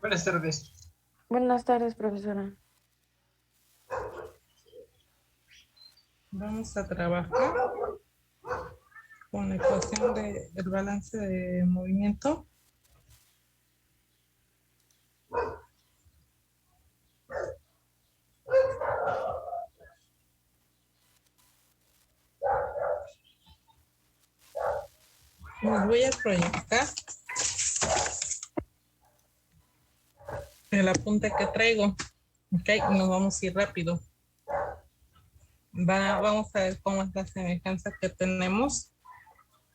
Buenas tardes. Buenas tardes, profesora. Vamos a trabajar con la ecuación del balance de movimiento. Les voy a proyectar el apunte que traigo. Ok, nos vamos a ir rápido. Vamos a ver cómo es la semejanza que tenemos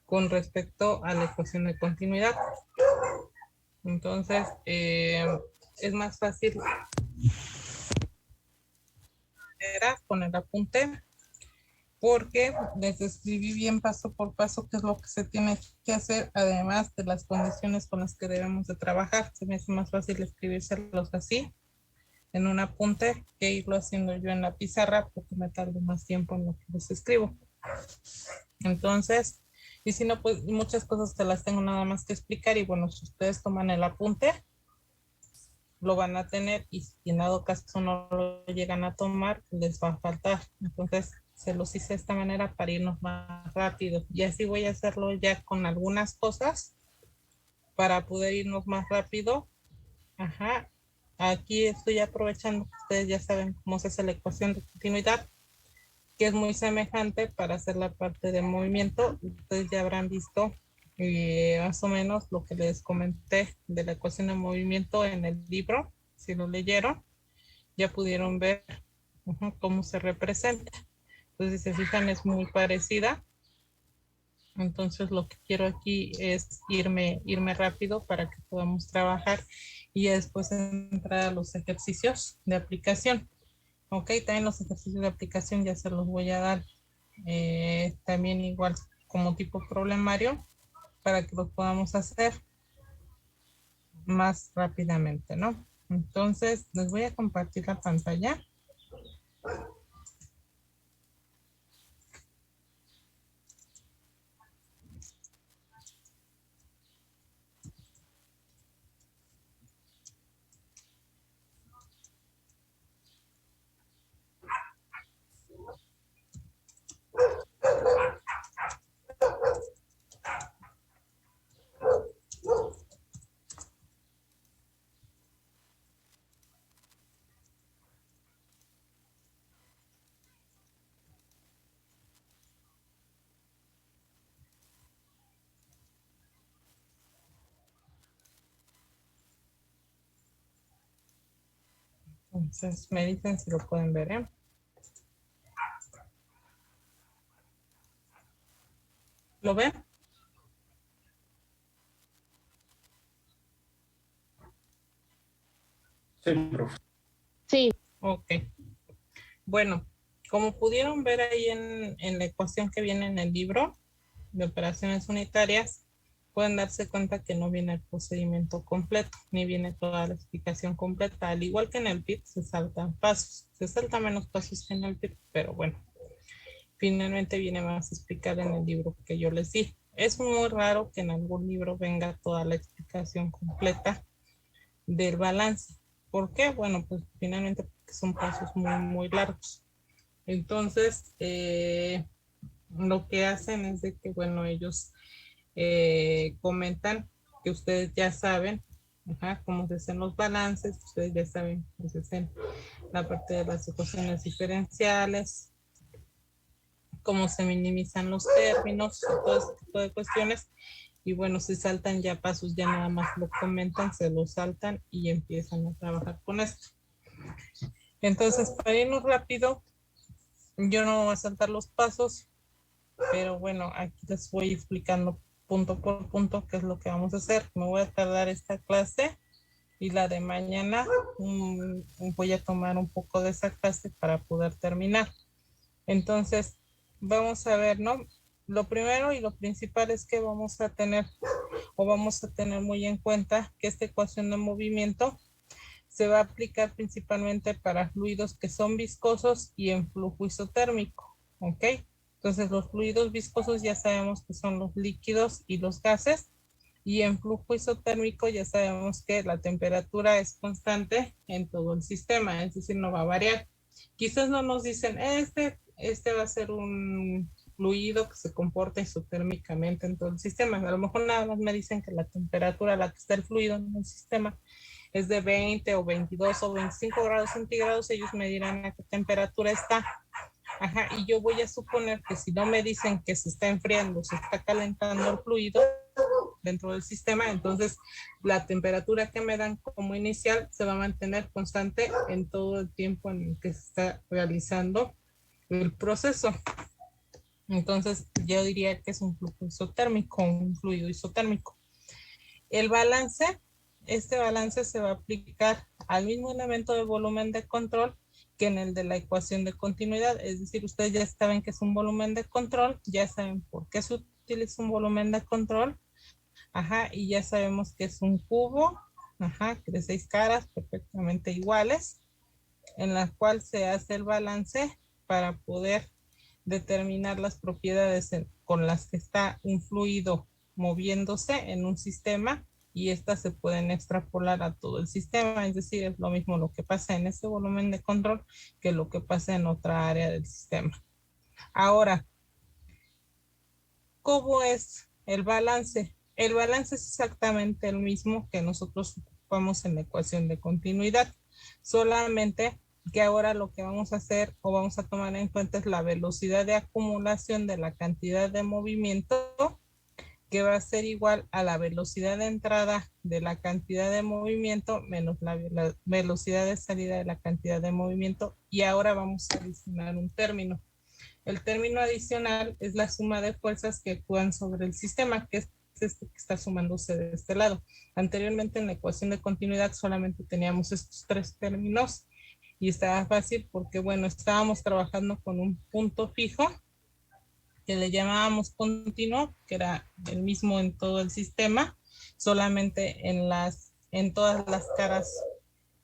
con respecto a la ecuación de continuidad. Entonces, es más fácil con el apunte porque les escribí bien paso por paso qué es lo que se tiene que hacer, además de las condiciones con las que debemos de trabajar. Se me hace más fácil escribírselos así en un apunte que irlo haciendo yo en la pizarra porque me tardo más tiempo en lo que les escribo. Entonces, y si no, pues muchas cosas te las tengo nada más que explicar y bueno, si ustedes toman el apunte, lo van a tener y si en dado caso no lo llegan a tomar, les va a faltar. Entonces, se los hice de esta manera para irnos más rápido. Y así voy a hacerlo ya con algunas cosas para poder irnos más rápido. Ajá. Aquí estoy aprovechando que ustedes ya saben cómo se hace la ecuación de continuidad, que es muy semejante para hacer la parte de movimiento. Ustedes ya habrán visto más o menos lo que les comenté de la ecuación de movimiento en el libro. Si lo leyeron, ya pudieron ver cómo se representa. Entonces, si se fijan, es muy parecida. Entonces, lo que quiero aquí es irme rápido para que podamos trabajar y después entrar a los ejercicios de aplicación. Ok, también los ejercicios de aplicación ya se los voy a dar también igual como tipo problemario para que los podamos hacer más rápidamente, ¿no? Entonces, les voy a compartir la pantalla. Entonces, me dicen si lo pueden ver, ¿eh? ¿Lo ven? Sí, profe. Sí. Ok. Bueno, como pudieron ver ahí en la ecuación que viene en el libro de operaciones unitarias, pueden darse cuenta que no viene el procedimiento completo, ni viene toda la explicación completa. Al igual que en el PIT, se saltan pasos. Se saltan menos pasos que en el PIT, pero bueno, finalmente viene más explicado en el libro que yo les di. Es muy raro que en algún libro venga toda la explicación completa del balance. ¿Por qué? Bueno, pues finalmente porque son pasos muy, muy largos. Entonces, lo que hacen es de que, bueno, ellos comentan que ustedes ya saben cómo se hacen los balances, ustedes ya saben cómo se hacen la parte de las ecuaciones diferenciales, cómo se minimizan los términos, todo este tipo de cuestiones. Y bueno, si saltan ya pasos, ya nada más lo comentan, se lo saltan y empiezan a trabajar con esto. Entonces, para irnos rápido, yo no voy a saltar los pasos, pero bueno, aquí les voy explicando punto por punto qué es lo que vamos a hacer. Me voy a tardar esta clase y la de mañana voy a tomar un poco de esa clase para poder terminar. Entonces, vamos a ver, ¿no? Lo primero y lo principal es que vamos a tener muy en cuenta que esta ecuación de movimiento se va a aplicar principalmente para fluidos que son viscosos y en flujo isotérmico, ¿ok? Entonces los fluidos viscosos ya sabemos que son los líquidos y los gases. Y en flujo isotérmico ya sabemos que la temperatura es constante en todo el sistema, es decir, no va a variar. Quizás no nos dicen, este va a ser un fluido que se comporta isotérmicamente en todo el sistema. A lo mejor nada más me dicen que la temperatura a la que está el fluido en el sistema es de 20 o 22 o 25 grados centígrados, ellos me dirán a qué temperatura está. Ajá, y yo voy a suponer que si no me dicen que se está enfriando, se está calentando el fluido dentro del sistema, entonces la temperatura que me dan como inicial se va a mantener constante en todo el tiempo en el que se está realizando el proceso. Entonces yo diría que es un flujo isotérmico, un fluido isotérmico. El balance, este balance se va a aplicar al mismo elemento de volumen de control que en el de la ecuación de continuidad. Es decir, ustedes ya saben que es un volumen de control, ya saben por qué se utiliza un volumen de control, ajá, y ya sabemos que es un cubo, ajá, de 6 caras perfectamente iguales, en la cual se hace el balance para poder determinar las propiedades con las que está un fluido moviéndose en un sistema y estas se pueden extrapolar a todo el sistema, es decir, es lo mismo lo que pasa en ese volumen de control que lo que pasa en otra área del sistema. Ahora, ¿cómo es el balance? El balance es exactamente el mismo que nosotros ocupamos en la ecuación de continuidad, solamente que ahora lo que vamos a hacer o vamos a tomar en cuenta es la velocidad de acumulación de la cantidad de movimiento, que va a ser igual a la velocidad de entrada de la cantidad de movimiento menos la velocidad de salida de la cantidad de movimiento. Y ahora vamos a adicionar un término. El término adicional es la suma de fuerzas que actúan sobre el sistema, que es este que está sumándose de este lado. Anteriormente en la ecuación de continuidad solamente teníamos estos tres términos y estaba fácil porque, bueno, estábamos trabajando con un punto fijo que le llamábamos continuo, que era el mismo en todo el sistema, solamente en todas las caras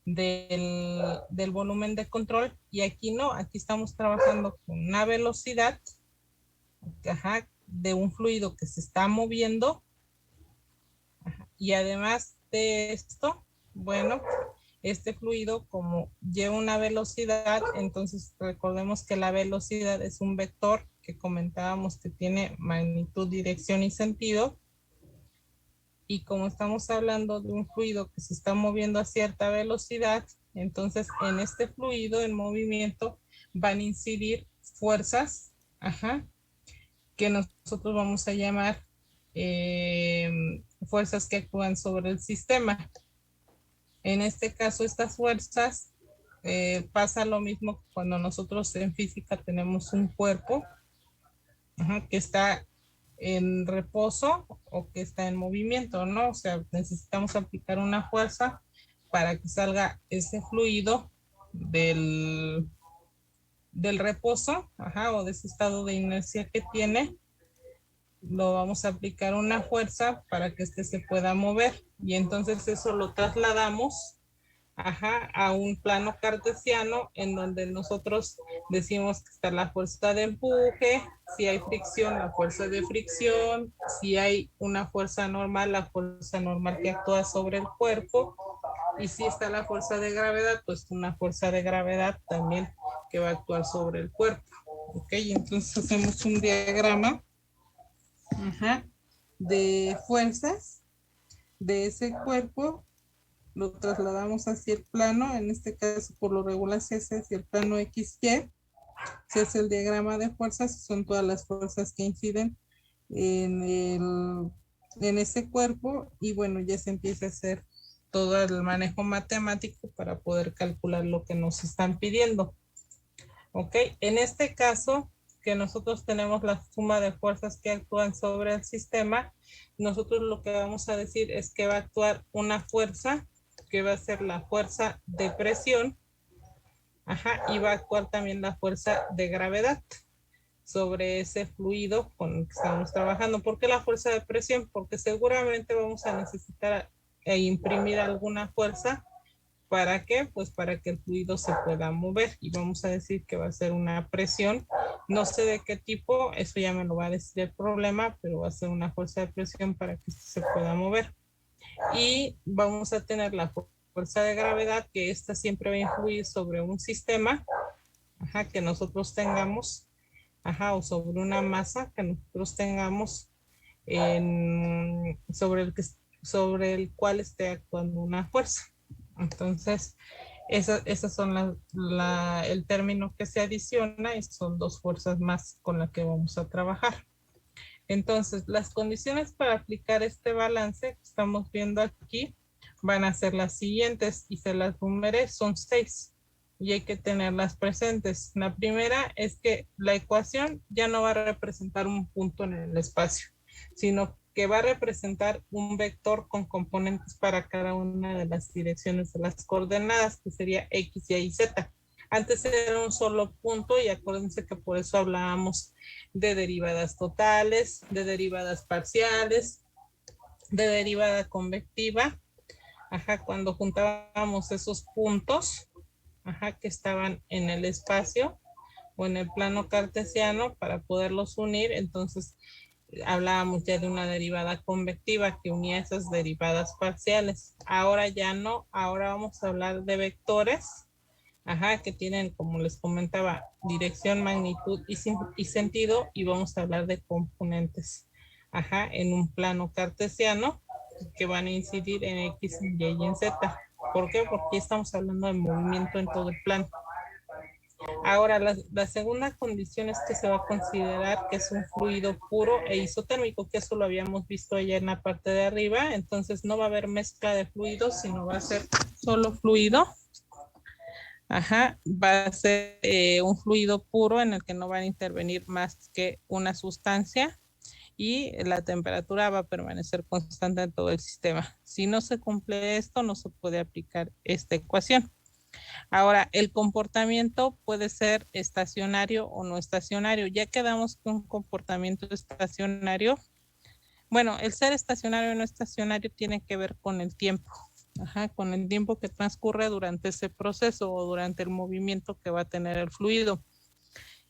del volumen de control, y aquí no, aquí estamos trabajando con una velocidad, ajá, de un fluido que se está moviendo, ajá, y además de esto, bueno, este fluido como lleva una velocidad, entonces recordemos que la velocidad es un vector que comentábamos que tiene magnitud, dirección y sentido, y como estamos hablando de un fluido que se está moviendo a cierta velocidad, entonces en este fluido en movimiento van a incidir fuerzas, ajá, que nosotros vamos a llamar fuerzas que actúan sobre el sistema. En este caso, estas fuerzas pasa lo mismo cuando nosotros en física tenemos un cuerpo, ajá, que está en reposo o que está en movimiento, ¿no? O sea, necesitamos aplicar una fuerza para que salga ese fluido del reposo, ajá, o de ese estado de inercia que tiene. Lo vamos a aplicar una fuerza para que este se pueda mover, y entonces eso lo trasladamos, ajá, a un plano cartesiano en donde nosotros decimos que está la fuerza de empuje, si hay fricción, la fuerza de fricción, si hay una fuerza normal, la fuerza normal que actúa sobre el cuerpo, y si está la fuerza de gravedad, pues una fuerza de gravedad también que va a actuar sobre el cuerpo. Ok, entonces hacemos un diagrama, ajá, de fuerzas de ese cuerpo, lo trasladamos hacia el plano, en este caso por lo regular se hace hacia el plano XY, se hace el diagrama de fuerzas, son todas las fuerzas que inciden en ese cuerpo, y bueno, ya se empieza a hacer todo el manejo matemático para poder calcular lo que nos están pidiendo. Ok, en este caso que nosotros tenemos la suma de fuerzas que actúan sobre el sistema, nosotros lo que vamos a decir es que va a actuar una fuerza que va a ser la fuerza de presión, ajá, y va a actuar también la fuerza de gravedad sobre ese fluido con el que estamos trabajando. ¿Por qué la fuerza de presión? Porque seguramente vamos a necesitar imprimir alguna fuerza. ¿Para qué? Pues para que el fluido se pueda mover, y vamos a decir que va a ser una presión No sé de qué tipo, eso ya me lo va a decir el problema, pero va a ser una fuerza de presión para que se pueda mover. Y vamos a tener la fuerza de gravedad, que esta siempre va a influir sobre un sistema, ajá, que nosotros tengamos, ajá, o sobre una masa que nosotros tengamos sobre el cual esté actuando una fuerza. Entonces, esas son el término que se adiciona y son dos fuerzas más con las que vamos a trabajar. Entonces, las condiciones para aplicar este balance que estamos viendo aquí van a ser las siguientes y se las numeré, son 6 y hay que tenerlas presentes. La primera es que la ecuación ya no va a representar un punto en el espacio, sino que va a representar un vector con componentes para cada una de las direcciones de las coordenadas, que sería X, Y y Z. Antes era un solo punto y acuérdense que por eso hablábamos de derivadas totales, de derivadas parciales, de derivada convectiva. Ajá, cuando juntábamos esos puntos, ajá, que estaban en el espacio o en el plano cartesiano para poderlos unir, entonces hablábamos ya de una derivada convectiva que unía esas derivadas parciales. Ahora ya no, ahora vamos a hablar de vectores, ajá, que tienen, como les comentaba, dirección, magnitud y sentido, y vamos a hablar de componentes, ajá, en un plano cartesiano que van a incidir en X, Y y en Z. ¿Por qué? Porque estamos hablando de movimiento en todo el plano. Ahora, la segunda condición es que se va a considerar que es un fluido puro e isotérmico, que eso lo habíamos visto allá en la parte de arriba, entonces no va a haber mezcla de fluidos, sino va a ser solo fluido. Ajá, va a ser un fluido puro en el que no van a intervenir más que una sustancia y la temperatura va a permanecer constante en todo el sistema. Si no se cumple esto, no se puede aplicar esta ecuación. Ahora, el comportamiento puede ser estacionario o no estacionario. Ya quedamos con un comportamiento estacionario. Bueno, el ser estacionario o no estacionario tiene que ver con el tiempo. Ajá, con el tiempo que transcurre durante ese proceso o durante el movimiento que va a tener el fluido.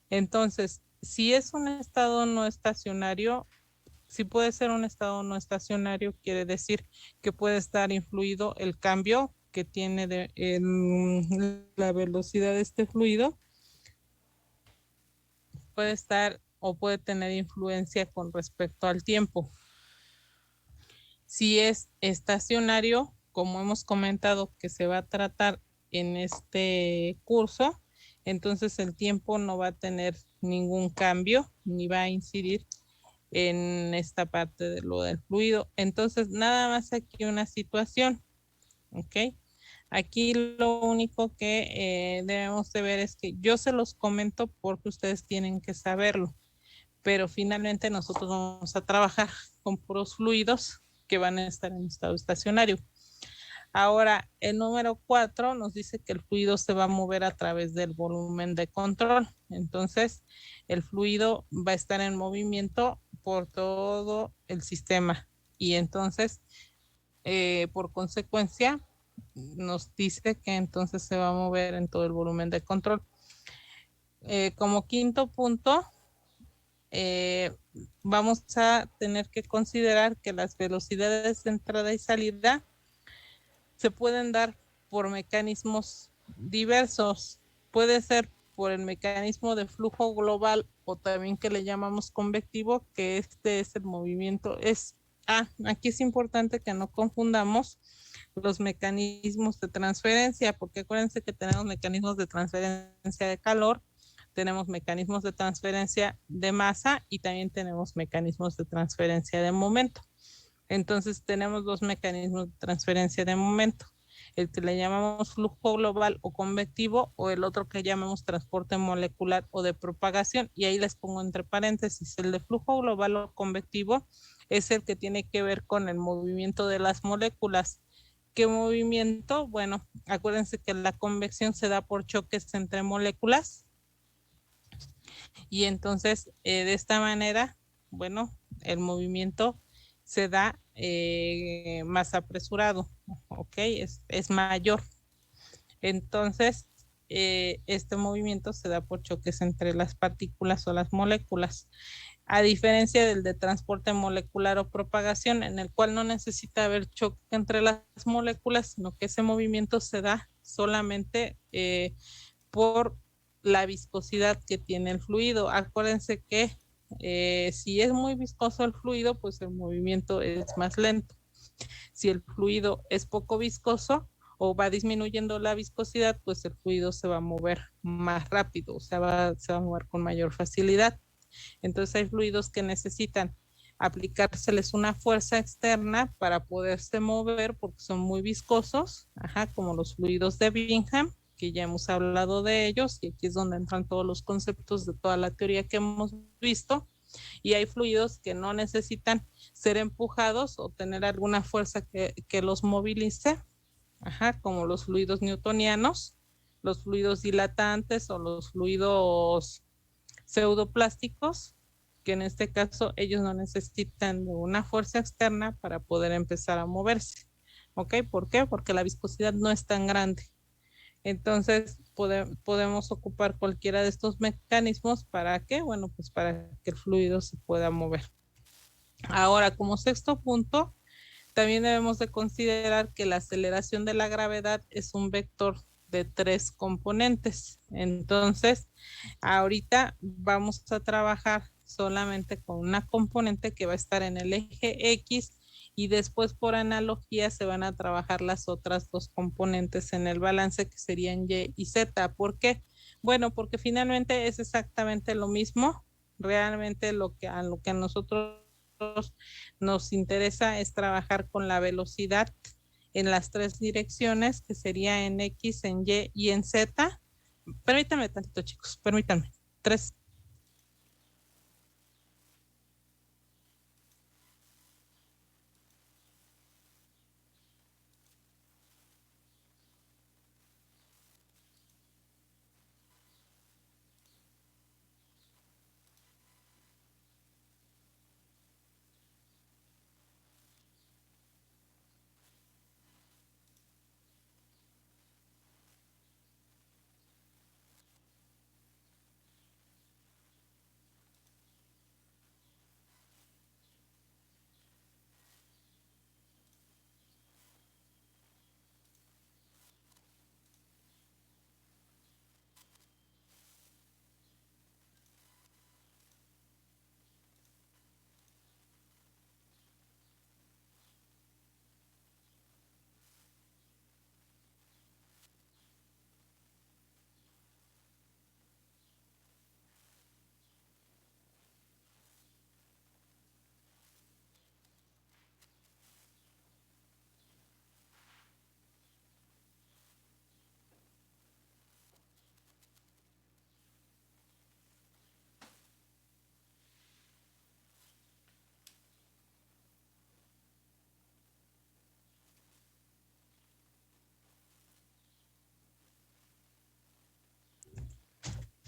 Entonces, si es un estado no estacionario, si puede ser un estado no estacionario, quiere decir que puede estar influido el cambio que tiene en la velocidad de este fluido, puede estar o puede tener influencia con respecto al tiempo. Si es estacionario, como hemos comentado que se va a tratar en este curso, entonces el tiempo no va a tener ningún cambio ni va a incidir en esta parte de lo del fluido. Entonces, nada más aquí una situación, ¿ok? Aquí lo único que debemos de ver es que yo se los comento porque ustedes tienen que saberlo, pero finalmente nosotros vamos a trabajar con puros fluidos que van a estar en estado estacionario. Ahora, el número 4 nos dice que el fluido se va a mover a través del volumen de control. Entonces, el fluido va a estar en movimiento por todo el sistema. Y entonces, por consecuencia, nos dice que entonces se va a mover en todo el volumen de control. Como quinto punto, vamos a tener que considerar que las velocidades de entrada y salida se pueden dar por mecanismos diversos. Puede ser por el mecanismo de flujo global o también que le llamamos convectivo, que este es el movimiento. Aquí es importante que no confundamos los mecanismos de transferencia, porque acuérdense que tenemos mecanismos de transferencia de calor, tenemos mecanismos de transferencia de masa y también tenemos mecanismos de transferencia de momento. Entonces tenemos dos mecanismos de transferencia de momento, el que le llamamos flujo global o convectivo o el otro que llamamos transporte molecular o de propagación, y ahí les pongo entre paréntesis, el de flujo global o convectivo es el que tiene que ver con el movimiento de las moléculas. ¿Qué movimiento? Bueno, acuérdense que la convección se da por choques entre moléculas y entonces de esta manera, bueno, el movimiento se da más apresurado, ¿ok? Es mayor. Entonces, este movimiento se da por choques entre las partículas o las moléculas, a diferencia del de transporte molecular o propagación, en el cual no necesita haber choque entre las moléculas, sino que ese movimiento se da solamente por la viscosidad que tiene el fluido. Acuérdense que si es muy viscoso el fluido, pues el movimiento es más lento. Si el fluido es poco viscoso o va disminuyendo la viscosidad, pues el fluido se va a mover más rápido, o sea, se va a mover con mayor facilidad. Entonces hay fluidos que necesitan aplicárseles una fuerza externa para poderse mover porque son muy viscosos, como los fluidos de Bingham, que ya hemos hablado de ellos, y aquí es donde entran todos los conceptos de toda la teoría que hemos visto. Y hay fluidos que no necesitan ser empujados o tener alguna fuerza que los movilice, como los fluidos newtonianos, los fluidos dilatantes o los fluidos pseudoplásticos, que en este caso ellos no necesitan de una fuerza externa para poder empezar a moverse. ¿Ok? ¿Por qué? Porque la viscosidad no es tan grande. Entonces podemos ocupar cualquiera de estos mecanismos. ¿Para qué? Bueno, pues para que el fluido se pueda mover. Ahora, como sexto punto, también debemos de considerar que la aceleración de la gravedad es un vector de 3 componentes. Entonces, ahorita vamos a trabajar solamente con una componente que va a estar en el eje X, y después por analogía se van a trabajar las otras dos componentes en el balance, que serían Y y Z. ¿Por qué? Bueno, porque finalmente es exactamente lo mismo. Realmente a lo que a nosotros nos interesa es trabajar con la velocidad en las 3 direcciones, que sería en X, en Y y en Z. Permítanme tantito, chicos, permítanme. 3.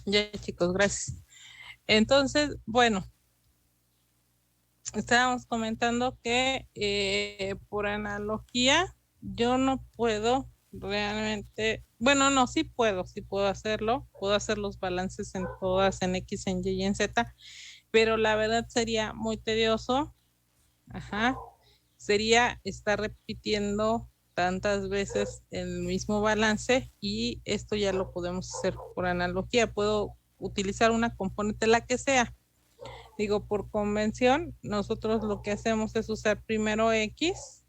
Ya, chicos, gracias. Entonces, bueno, estábamos comentando que por analogía yo no puedo realmente, bueno, no, sí puedo hacerlo, puedo hacer los balances en todas, en X, en Y y en Z, pero la verdad sería muy tedioso. Sería estar repitiendo tantas veces el mismo balance, y esto ya lo podemos hacer por analogía. Puedo utilizar una componente, la que sea. Digo, por convención, nosotros lo que hacemos es usar primero X,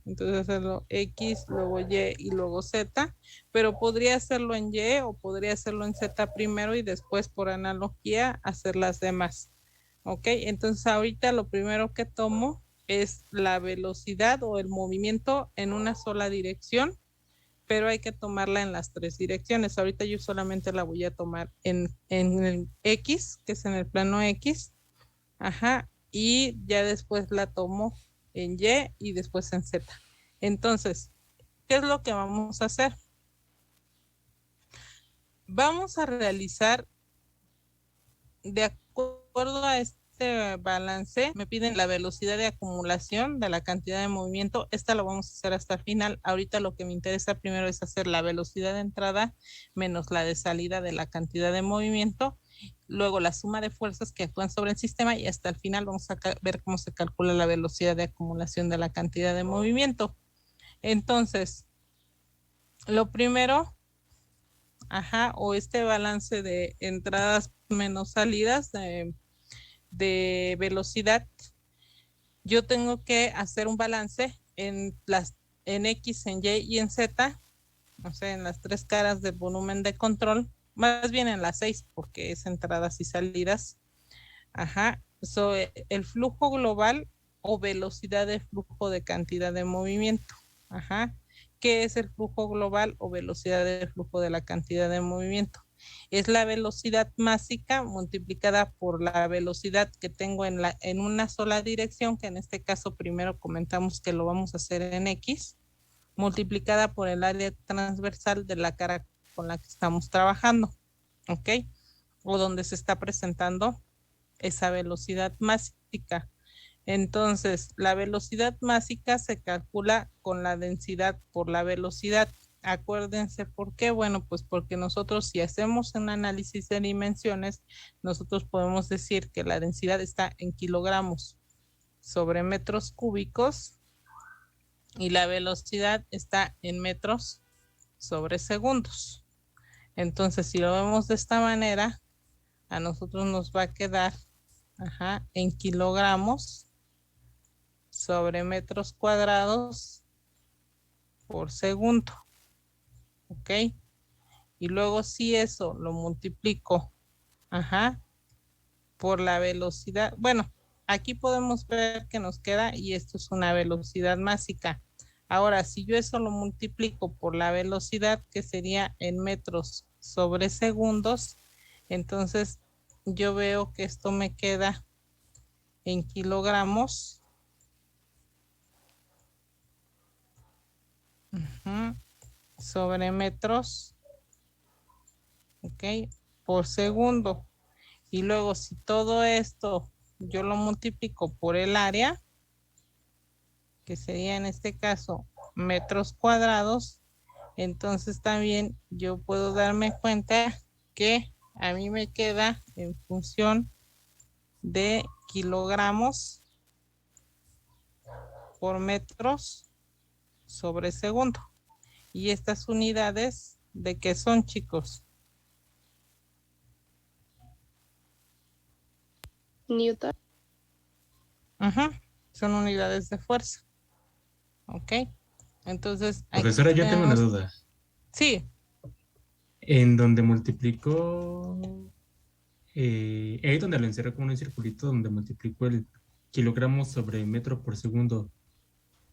entonces hacerlo X, luego Y y luego Z, pero podría hacerlo en Y o podría hacerlo en Z primero y después por analogía hacer las demás. Ok, entonces ahorita lo primero que tomo es la velocidad o el movimiento en una sola dirección, pero hay que tomarla en las 3 direcciones. Ahorita yo solamente la voy a tomar en el X, que es en el plano X, y ya después la tomo en Y y después en Z. Entonces, ¿qué es lo que vamos a hacer? Vamos a realizar, de acuerdo a este este balance me piden la velocidad de acumulación de la cantidad de movimiento. Esta lo vamos a hacer hasta el final. Ahorita lo que me interesa primero es hacer la velocidad de entrada menos la de salida de la cantidad de movimiento, luego la suma de fuerzas que actúan sobre el sistema y hasta el final vamos a ver cómo se calcula la velocidad de acumulación de la cantidad de movimiento. Entonces, lo primero, o este balance de entradas menos salidas de velocidad, yo tengo que hacer un balance en X, en Y y en Z, o sea, en las tres caras del volumen de control, más bien en las 6, porque es entradas y salidas. El flujo global o velocidad de flujo de cantidad de movimiento. ¿Qué es el flujo global o velocidad de flujo de la cantidad de movimiento? Es la velocidad másica multiplicada por la velocidad que tengo en una sola dirección, que en este caso primero comentamos que lo vamos a hacer en X, multiplicada por el área transversal de la cara con la que estamos trabajando, ¿ok? O donde se está presentando esa velocidad másica. Entonces, la velocidad másica se calcula con la densidad por la velocidad. Acuérdense por qué. Bueno, pues porque nosotros si hacemos un análisis de dimensiones, nosotros podemos decir que la densidad está en kilogramos sobre metros cúbicos y la velocidad está en metros sobre segundos. Entonces, si lo vemos de esta manera, a nosotros nos va a quedar en kilogramos sobre metros cuadrados por segundo, ¿ok? Y luego si eso lo multiplico, por la velocidad, bueno, aquí podemos ver que nos queda y esto es una velocidad másica. Ahora, si yo eso lo multiplico por la velocidad, que sería en metros sobre segundos, entonces yo veo que esto me queda en kilogramos sobre metros, ¿ok? Por segundo. Y luego si todo esto yo lo multiplico por el área, que sería en este caso metros cuadrados, entonces también yo puedo darme cuenta que a mí me queda en función de kilogramos por metros sobre segundo. Y estas unidades, ¿de qué son, chicos? Newton. Son unidades de fuerza. ¿Ok? Entonces, aquí Profesora, yo tengo una tenemos... duda. Sí, En donde multiplicó, ahí donde lo encerré como un circulito, donde multiplicó el kilogramos sobre metro por segundo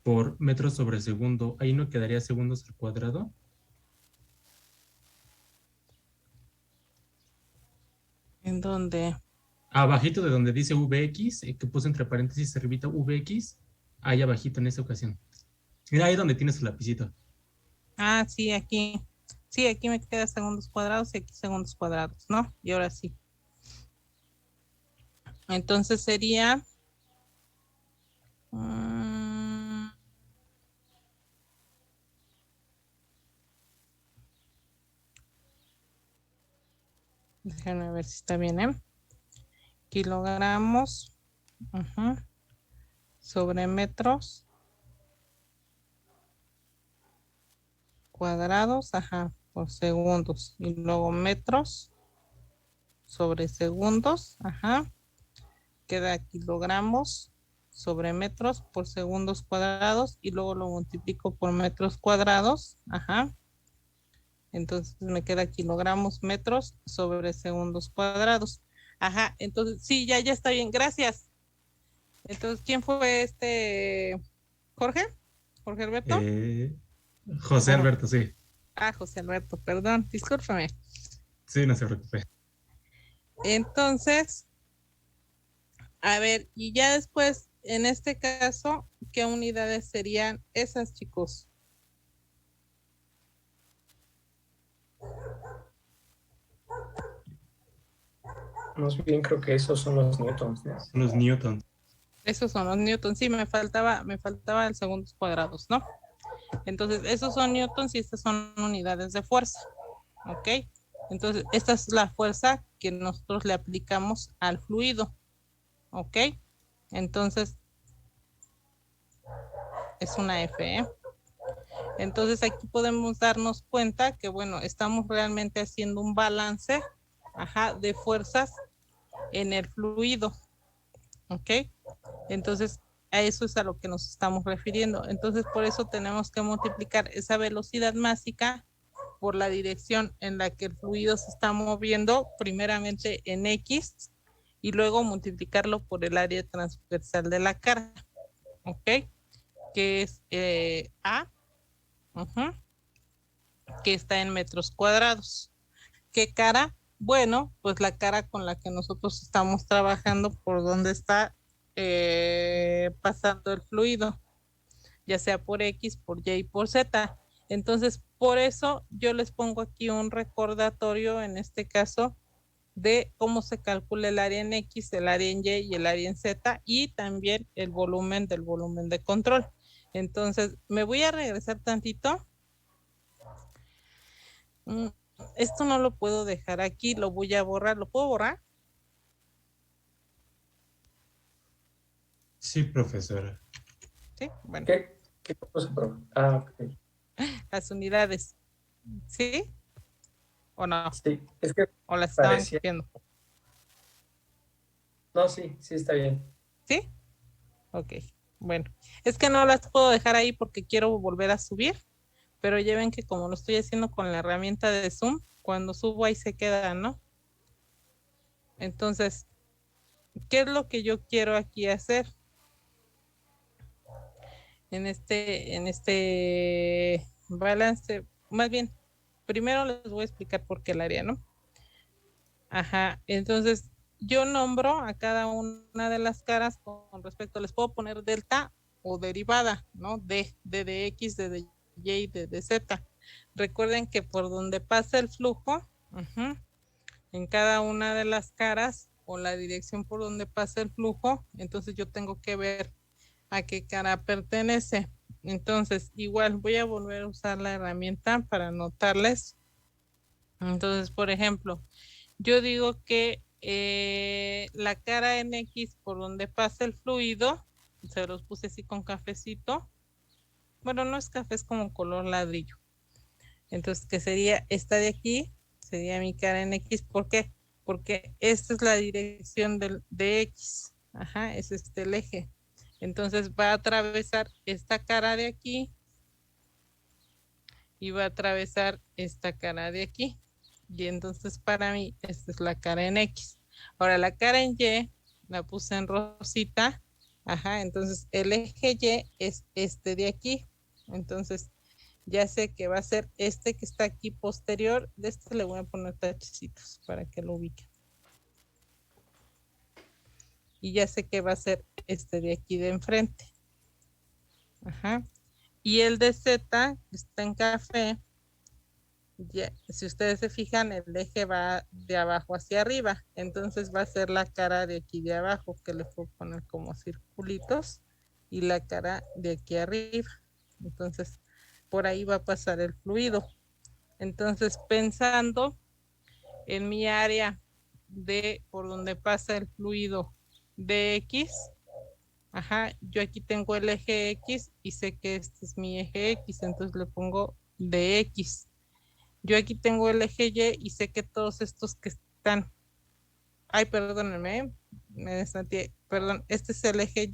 por metro sobre segundo, ahí no quedaría segundos al cuadrado. ¿en dónde? Abajito de donde dice VX, que puse entre paréntesis arribita VX, ahí abajito en esa ocasión. Mira ahí donde tienes el lapicito. Sí, aquí. Sí, aquí me queda segundos cuadrados y aquí segundos cuadrados, ¿no? Y ahora sí. Entonces sería... déjenme ver si está bien, ¿eh? Kilogramos sobre metros cuadrados, por segundos. Y luego metros sobre segundos, queda kilogramos sobre metros por segundos cuadrados y luego lo multiplico por metros cuadrados, entonces me queda kilogramos metros sobre segundos cuadrados. Entonces sí, ya está bien, gracias. Entonces, ¿quién fue Jorge? ¿Jorge Alberto? José Alberto, sí. José Alberto, perdón, discúlpame. Sí, no se preocupe. Entonces, a ver, y ya después, en este caso, ¿qué unidades serían esas, chicos? Más bien creo que esos son los newtons, ¿no? Los newtons. Esos son los newtons. Sí, me faltaba el segundos cuadrados, ¿no? Entonces, esos son newtons y estas son unidades de fuerza. ¿Ok? Entonces, esta es la fuerza que nosotros le aplicamos al fluido. ¿Ok? Entonces, es una F, ¿eh? Entonces, aquí podemos darnos cuenta que, bueno, estamos realmente haciendo un balance, de fuerzas en el fluido. ¿Ok? Entonces, a eso es a lo que nos estamos refiriendo. Entonces, por eso tenemos que multiplicar esa velocidad másica por la dirección en la que el fluido se está moviendo, primeramente en X, y luego multiplicarlo por el área transversal de la cara, ¿ok? Que es A, que está en metros cuadrados. ¿Qué cara? Bueno, pues la cara con la que nosotros estamos trabajando por donde está pasando el fluido, ya sea por X, por Y y por Z. Entonces, por eso yo les pongo aquí un recordatorio, en este caso, de cómo se calcula el área en X, el área en Y y el área en Z, y también el volumen del volumen de control. Entonces, me voy a regresar tantito. Esto no lo puedo dejar aquí, lo voy a borrar. ¿Lo puedo borrar? Sí, profesora. Sí, bueno. ¿Qué cosa, profe? Ah, ok. Las unidades. ¿Sí? ¿O no? Sí, es que ¿O las estaban parecía. copiando? No, sí está bien. ¿Sí? Ok. Bueno, es que no las puedo dejar ahí porque quiero volver a subir, pero ya ven que como lo estoy haciendo con la herramienta de Zoom, cuando subo ahí se queda, ¿no? Entonces, ¿qué es lo que yo quiero aquí hacer? En este balance, más bien, primero les voy a explicar por qué el área, ¿no? Entonces yo nombro a cada una de las caras con respecto, les puedo poner delta o derivada, ¿no? De X, de Y, de Z. Recuerden que por donde pasa el flujo, en cada una de las caras o la dirección por donde pasa el flujo, entonces yo tengo que ver a qué cara pertenece. Entonces, igual voy a volver a usar la herramienta para anotarles. Entonces, por ejemplo, yo digo que la cara en X por donde pasa el fluido, se los puse así con cafecito. Bueno, no es café, es como color ladrillo. Entonces, que sería esta de aquí, sería mi cara en X. ¿Por qué? Porque esta es la dirección de X. Es el eje. Entonces va a atravesar esta cara de aquí y va a atravesar esta cara de aquí. Y entonces para mí esta es la cara en X. Ahora la cara en Y la puse en rosita. Entonces el eje Y es este de aquí. Entonces ya sé que va a ser este que está aquí posterior. De este le voy a poner tachecitos para que lo ubiquen. Y ya sé que va a ser este de aquí de enfrente. Y el de Z, que está en café, ya, si ustedes se fijan, el eje va de abajo hacia arriba. Entonces va a ser la cara de aquí de abajo, que le puedo poner como circulitos, y la cara de aquí arriba. Entonces, por ahí va a pasar el fluido. Entonces, pensando en mi área de por donde pasa el fluido de X, yo aquí tengo el eje X y sé que este es mi eje X, entonces le pongo de X. Yo aquí tengo el eje Y y sé que todos estos que están, perdónenme, me desanté, perdón, este es el eje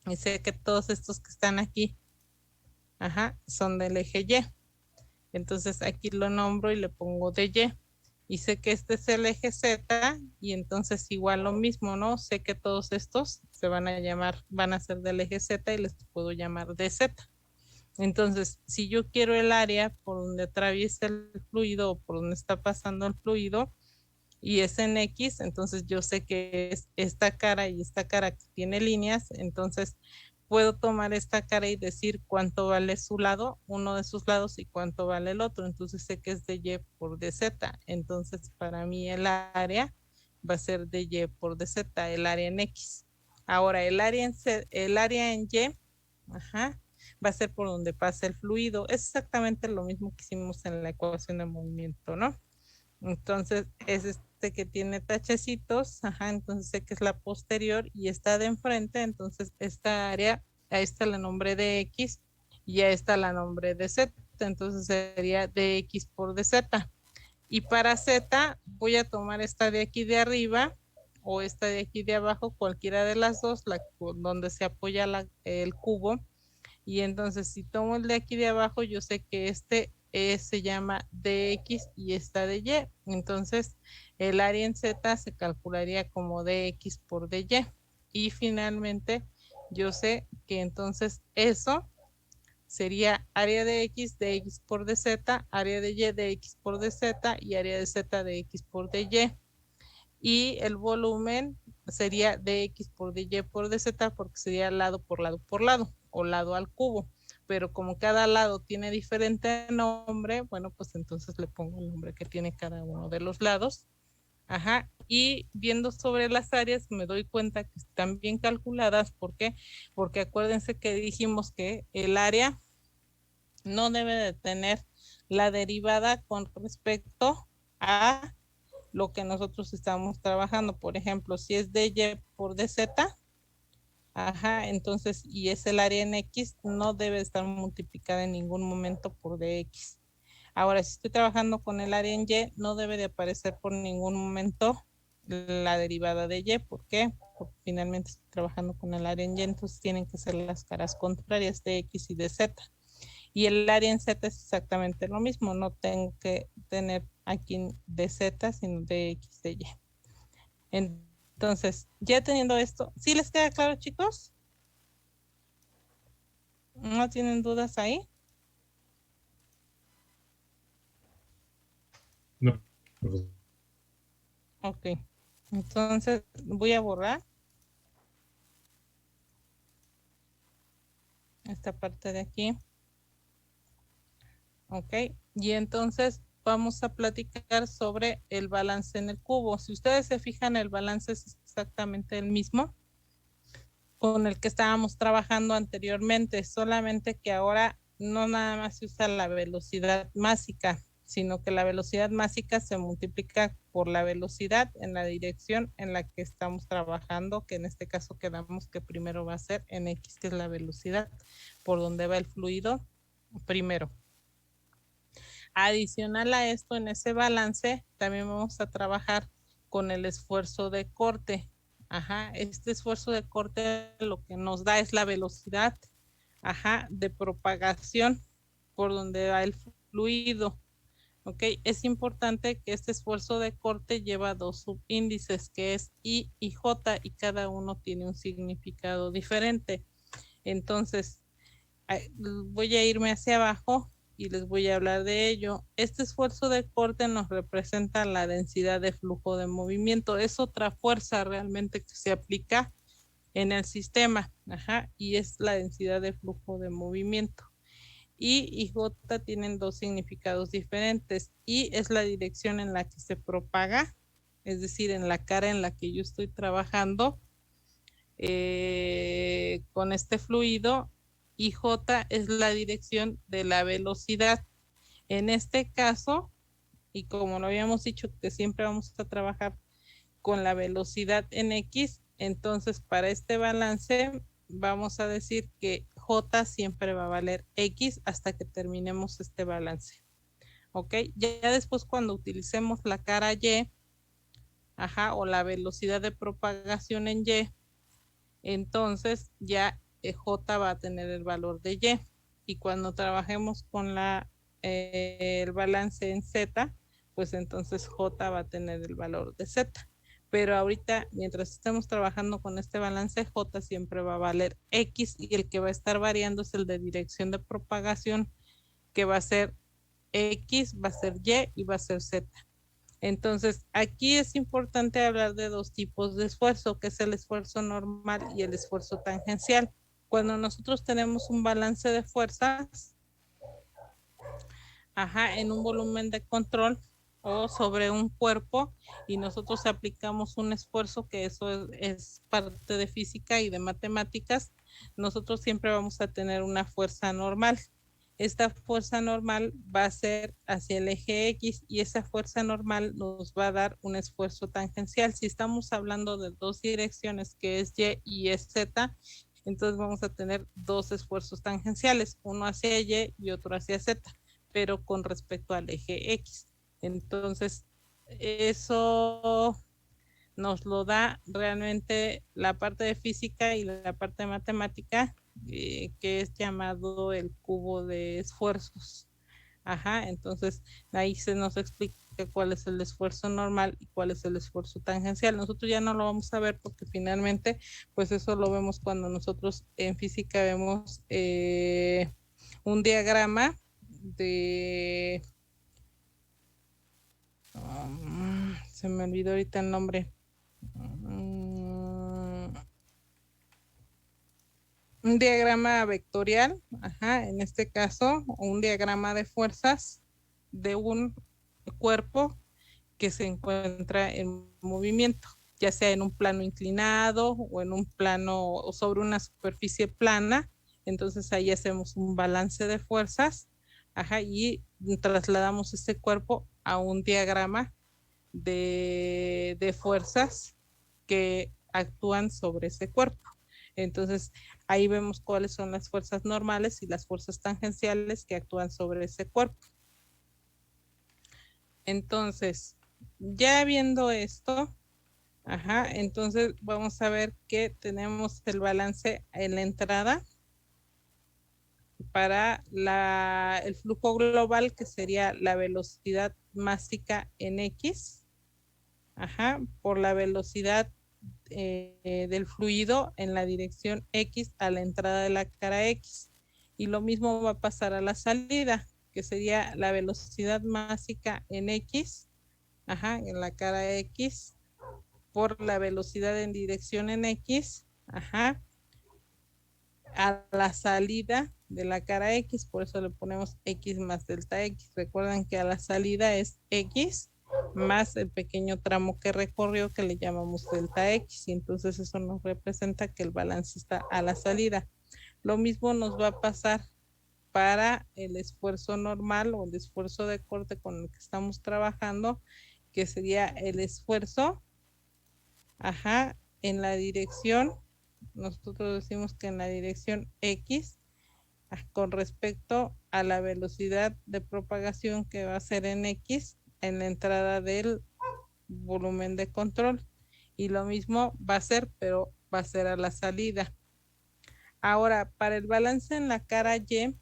y sé que todos estos que están aquí, son del eje Y. Entonces aquí lo nombro y le pongo de Y. Y sé que este es el eje Z y entonces igual lo mismo, ¿no? Sé que todos estos se van a ser del eje Z y les puedo llamar de Z. Entonces, si yo quiero el área por donde atraviesa el fluido o por donde está pasando el fluido y es en X, entonces yo sé que es esta cara y esta cara que tiene líneas, entonces puedo tomar esta cara y decir cuánto vale su lado, uno de sus lados, y cuánto vale el otro. Entonces sé que es de Y por DZ. Entonces para mí el área va a ser de Y por DZ, el área en X. Ahora el área el área en Y, ajá, va a ser por donde pasa el fluido. Es exactamente lo mismo que hicimos en la ecuación de movimiento, ¿no? Entonces es este que tiene tachecitos, ajá, entonces sé que es la posterior y está de enfrente, entonces esta área, a esta la nombré de X y a esta la nombré de Z, entonces sería de X por de Z. Y para Z voy a tomar esta de aquí de arriba o esta de aquí de abajo, cualquiera de las dos, donde se apoya el cubo. Y entonces si tomo el de aquí de abajo, yo sé que este se llama dx y esta de y. Entonces el área en z se calcularía como dx por dy. Y finalmente yo sé que entonces eso sería área de x de x por dz, área de y de x por dz y área de z de x por dy. Y el volumen sería dx por dy por dz porque sería lado por lado por lado o lado al cubo. Pero como cada lado tiene diferente nombre, bueno, pues entonces le pongo el nombre que tiene cada uno de los lados. Ajá. Y viendo sobre las áreas me doy cuenta que están bien calculadas. ¿Por qué? Porque acuérdense que dijimos que el área no debe de tener la derivada con respecto a lo que nosotros estamos trabajando. Por ejemplo, si es dy por dz, ajá, entonces, y es el área en X, no debe estar multiplicada en ningún momento por dx. Ahora, si estoy trabajando con el área en Y, no debe de aparecer por ningún momento la derivada de Y. ¿Por qué? Porque finalmente estoy trabajando con el área en Y, entonces tienen que ser las caras contrarias de X y de Z. Y el área en Z es exactamente lo mismo, no tengo que tener aquí de Z, sino de X de Y. Entonces, ya teniendo esto, ¿sí les queda claro, chicos? ¿No tienen dudas ahí? No, profesor. Ok. Entonces, voy a borrar esta parte de aquí. Ok. Y entonces vamos a platicar sobre el balance en el cubo. Si ustedes se fijan, el balance es exactamente el mismo con el que estábamos trabajando anteriormente, solamente que ahora no nada más se usa la velocidad másica, sino que la velocidad másica se multiplica por la velocidad en la dirección en la que estamos trabajando, que en este caso quedamos que primero va a ser en X, que es la velocidad por donde va el fluido primero. Adicional a esto, en ese balance, también vamos a trabajar con el esfuerzo de corte. Ajá, este esfuerzo de corte lo que nos da es la velocidad, ajá, de propagación por donde va el fluido. Ok, es importante que este esfuerzo de corte lleva dos subíndices, que es I y J, y cada uno tiene un significado diferente. Entonces, voy a irme hacia abajo y les voy a hablar de ello. Este esfuerzo de corte nos representa la densidad de flujo de movimiento. Es otra fuerza realmente que se aplica en el sistema, ajá, y es la densidad de flujo de movimiento. I y J tienen dos significados diferentes. I es la dirección en la que se propaga, es decir, en la cara en la que yo estoy trabajando con este fluido, y J es la dirección de la velocidad. En este caso, y como lo habíamos dicho que siempre vamos a trabajar con la velocidad en X, entonces para este balance vamos a decir que J siempre va a valer X hasta que terminemos este balance. ¿Ok? Ya después cuando utilicemos la cara Y, ajá, o la velocidad de propagación en Y, entonces ya J va a tener el valor de Y. Y cuando trabajemos con el balance en Z, pues entonces J va a tener el valor de Z. Pero ahorita, mientras estemos trabajando con este balance, J siempre va a valer X y el que va a estar variando es el de dirección de propagación, que va a ser X, va a ser Y y va a ser Z. Entonces, aquí es importante hablar de dos tipos de esfuerzo, que es el esfuerzo normal y el esfuerzo tangencial. Cuando nosotros tenemos un balance de fuerzas, en un volumen de control o sobre un cuerpo y nosotros aplicamos un esfuerzo, que eso es parte de física y de matemáticas, nosotros siempre vamos a tener una fuerza normal. Esta fuerza normal va a ser hacia el eje X y esa fuerza normal nos va a dar un esfuerzo tangencial. Si estamos hablando de dos direcciones, que es Y y es Z, entonces vamos a tener dos esfuerzos tangenciales, uno hacia Y y otro hacia Z, pero con respecto al eje X. Entonces, eso nos lo da realmente la parte de física y la parte de matemática, que es llamado el cubo de esfuerzos. Entonces ahí se nos explica cuál es el esfuerzo normal y cuál es el esfuerzo tangencial. Nosotros ya no lo vamos a ver porque finalmente, pues eso lo vemos cuando nosotros en física vemos un diagrama de... se me olvidó ahorita el nombre. Un diagrama vectorial, en este caso, un diagrama de fuerzas de un cuerpo que se encuentra en movimiento, ya sea en un plano inclinado o en un plano o sobre una superficie plana. Entonces ahí hacemos un balance de fuerzas, y trasladamos ese cuerpo a un diagrama de fuerzas que actúan sobre ese cuerpo. Entonces, ahí vemos cuáles son las fuerzas normales y las fuerzas tangenciales que actúan sobre ese cuerpo. Entonces, ya viendo esto, entonces vamos a ver que tenemos el balance en la entrada para el flujo global, que sería la velocidad másica en X, por la velocidad del fluido en la dirección X a la entrada de la cara X. Y lo mismo va a pasar a la salida, que sería la velocidad másica en X, en la cara X, por la velocidad en dirección en X, a la salida de la cara X, por eso le ponemos X más delta X. Recuerden que a la salida es X más el pequeño tramo que recorrió, que le llamamos delta X, y entonces eso nos representa que el balance está a la salida. Lo mismo nos va a pasar para el esfuerzo normal o el esfuerzo de corte con el que estamos trabajando, que sería el esfuerzo, en la dirección, nosotros decimos que en la dirección X, con respecto a la velocidad de propagación que va a ser en X, en la entrada del volumen de control. Y lo mismo va a ser, pero va a ser a la salida. Ahora, para el balance en la cara Y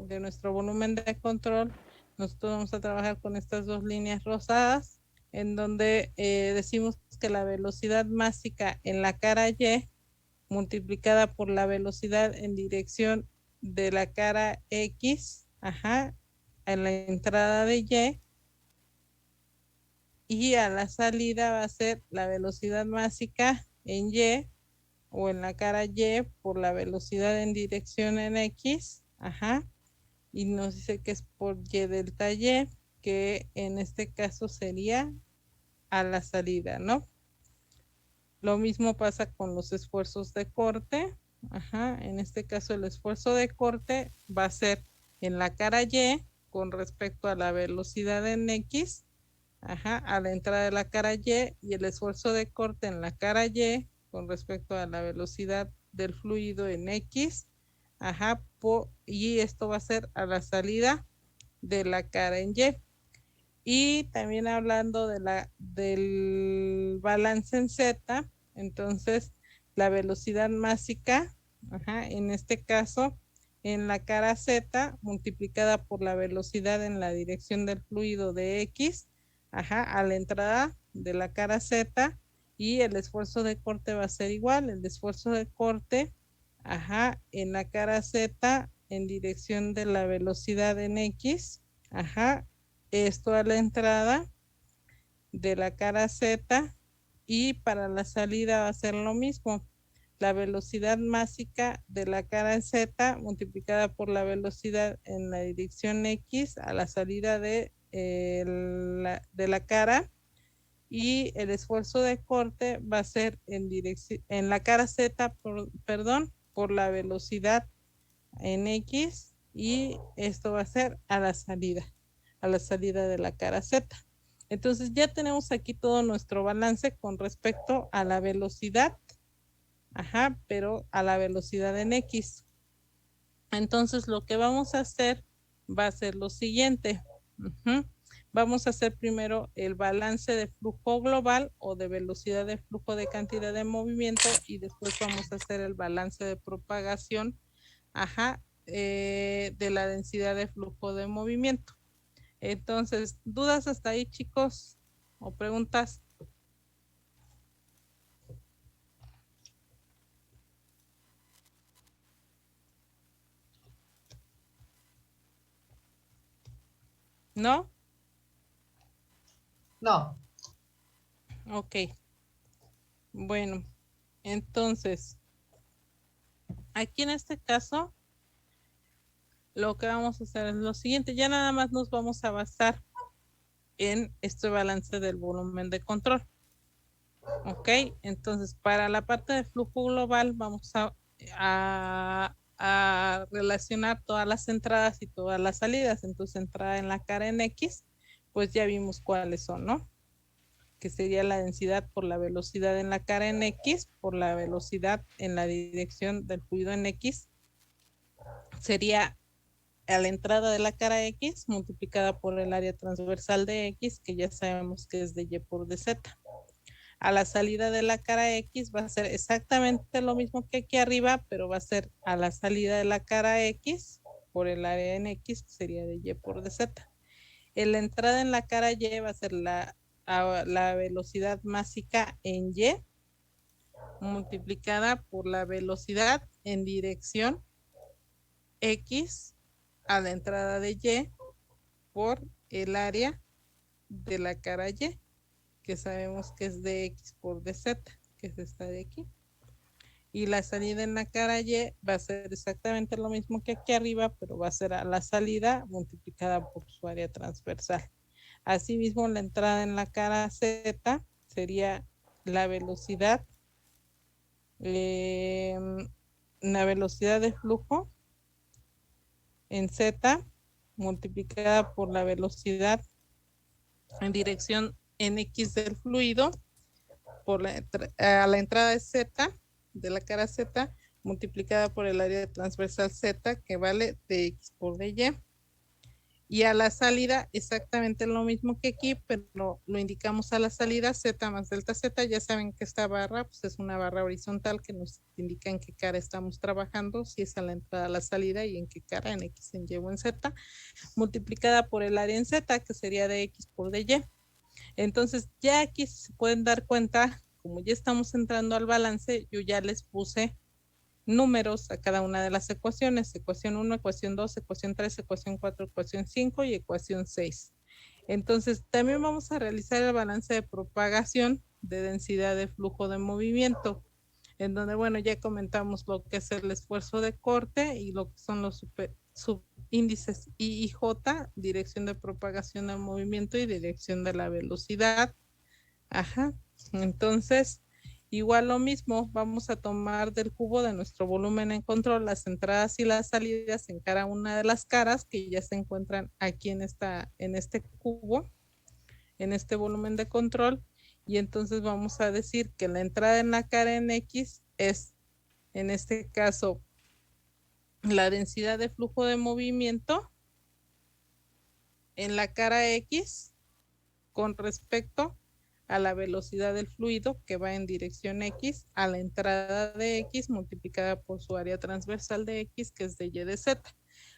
de nuestro volumen de control, nosotros vamos a trabajar con estas dos líneas rosadas, en donde decimos que la velocidad másica en la cara Y multiplicada por la velocidad en dirección de la cara X, en la entrada de Y a la salida va a ser la velocidad másica en Y o en la cara Y por la velocidad en dirección en X, y nos dice que es por Y delta Y, que en este caso sería a la salida, ¿no? Lo mismo pasa con los esfuerzos de corte, en este caso el esfuerzo de corte va a ser en la cara Y con respecto a la velocidad en X, a la entrada de la cara Y, y el esfuerzo de corte en la cara Y con respecto a la velocidad del fluido en X, y esto va a ser a la salida de la cara en Y. Y también hablando del balance en Z, entonces la velocidad másica, en este caso, en la cara Z, multiplicada por la velocidad en la dirección del fluido de X, a la entrada de la cara Z, y el esfuerzo de corte va a ser igual, el esfuerzo de corte, en la cara Z, en dirección de la velocidad en X, esto a la entrada de la cara Z, y para la salida va a ser lo mismo, la velocidad másica de la cara Z multiplicada por la velocidad en la dirección X a la salida de la cara, y el esfuerzo de corte va a ser en la cara Z, por la velocidad en X, y esto va a ser a la salida de la cara Z. Entonces ya tenemos aquí todo nuestro balance con respecto a la velocidad, pero a la velocidad en X. Entonces lo que vamos a hacer va a ser lo siguiente. Vamos a hacer primero el balance de flujo global o de velocidad de flujo de cantidad de movimiento, y después vamos a hacer el balance de propagación, de la densidad de flujo de movimiento. Entonces, ¿dudas hasta ahí, chicos? ¿O preguntas? ¿No? No. Ok. Bueno, entonces, aquí en este caso, lo que vamos a hacer es lo siguiente. Ya nada más nos vamos a basar en este balance del volumen de control. Ok, entonces para la parte de flujo global vamos a relacionar todas las entradas y todas las salidas. Entonces, entrada en la cara en X, pues ya vimos cuáles son, ¿no? Que sería la densidad por la velocidad en la cara en X, por la velocidad en la dirección del fluido en X, sería a la entrada de la cara X multiplicada por el área transversal de X, que ya sabemos que es de Y por dz. A la salida de la cara X va a ser exactamente lo mismo que aquí arriba, pero va a ser a la salida de la cara X por el área en X, que sería de Y por dz. En la entrada en la cara Y va a ser la velocidad másica en Y multiplicada por la velocidad en dirección X a la entrada de Y por el área de la cara Y, que sabemos que es de X por dz, que es esta de aquí. Y la salida en la cara Y va a ser exactamente lo mismo que aquí arriba, pero va a ser a la salida multiplicada por su área transversal. Asimismo, la entrada en la cara Z sería la velocidad de flujo en Z multiplicada por la velocidad en dirección en X del fluido a la entrada de Z, de la cara Z, multiplicada por el área transversal Z, que vale de X por dy. Y a la salida exactamente lo mismo que aquí, pero lo indicamos a la salida Z más delta Z. Ya saben que esta barra pues es una barra horizontal que nos indica en qué cara estamos trabajando, si es a la entrada, a la salida, y en qué cara, en X, en Y o en Z, multiplicada por el área en Z, que sería de X por dy. Entonces ya aquí se pueden dar cuenta, como ya estamos entrando al balance, yo ya les puse números a cada una de las ecuaciones: ecuación 1, ecuación 2, ecuación 3, ecuación 4, ecuación 5 y ecuación 6. Entonces también vamos a realizar el balance de propagación de densidad de flujo de movimiento, en donde, bueno, ya comentamos lo que es el esfuerzo de corte y lo que son los subíndices I y J, dirección de propagación del movimiento y dirección de la velocidad. Entonces, igual lo mismo, vamos a tomar del cubo de nuestro volumen en control las entradas y las salidas en cada una de las caras que ya se encuentran aquí en este cubo, en este volumen de control. Y entonces vamos a decir que la entrada en la cara en X es, en este caso, la densidad de flujo de movimiento en la cara X con respecto a la velocidad del fluido que va en dirección X a la entrada de X multiplicada por su área transversal de X, que es de Y de Z.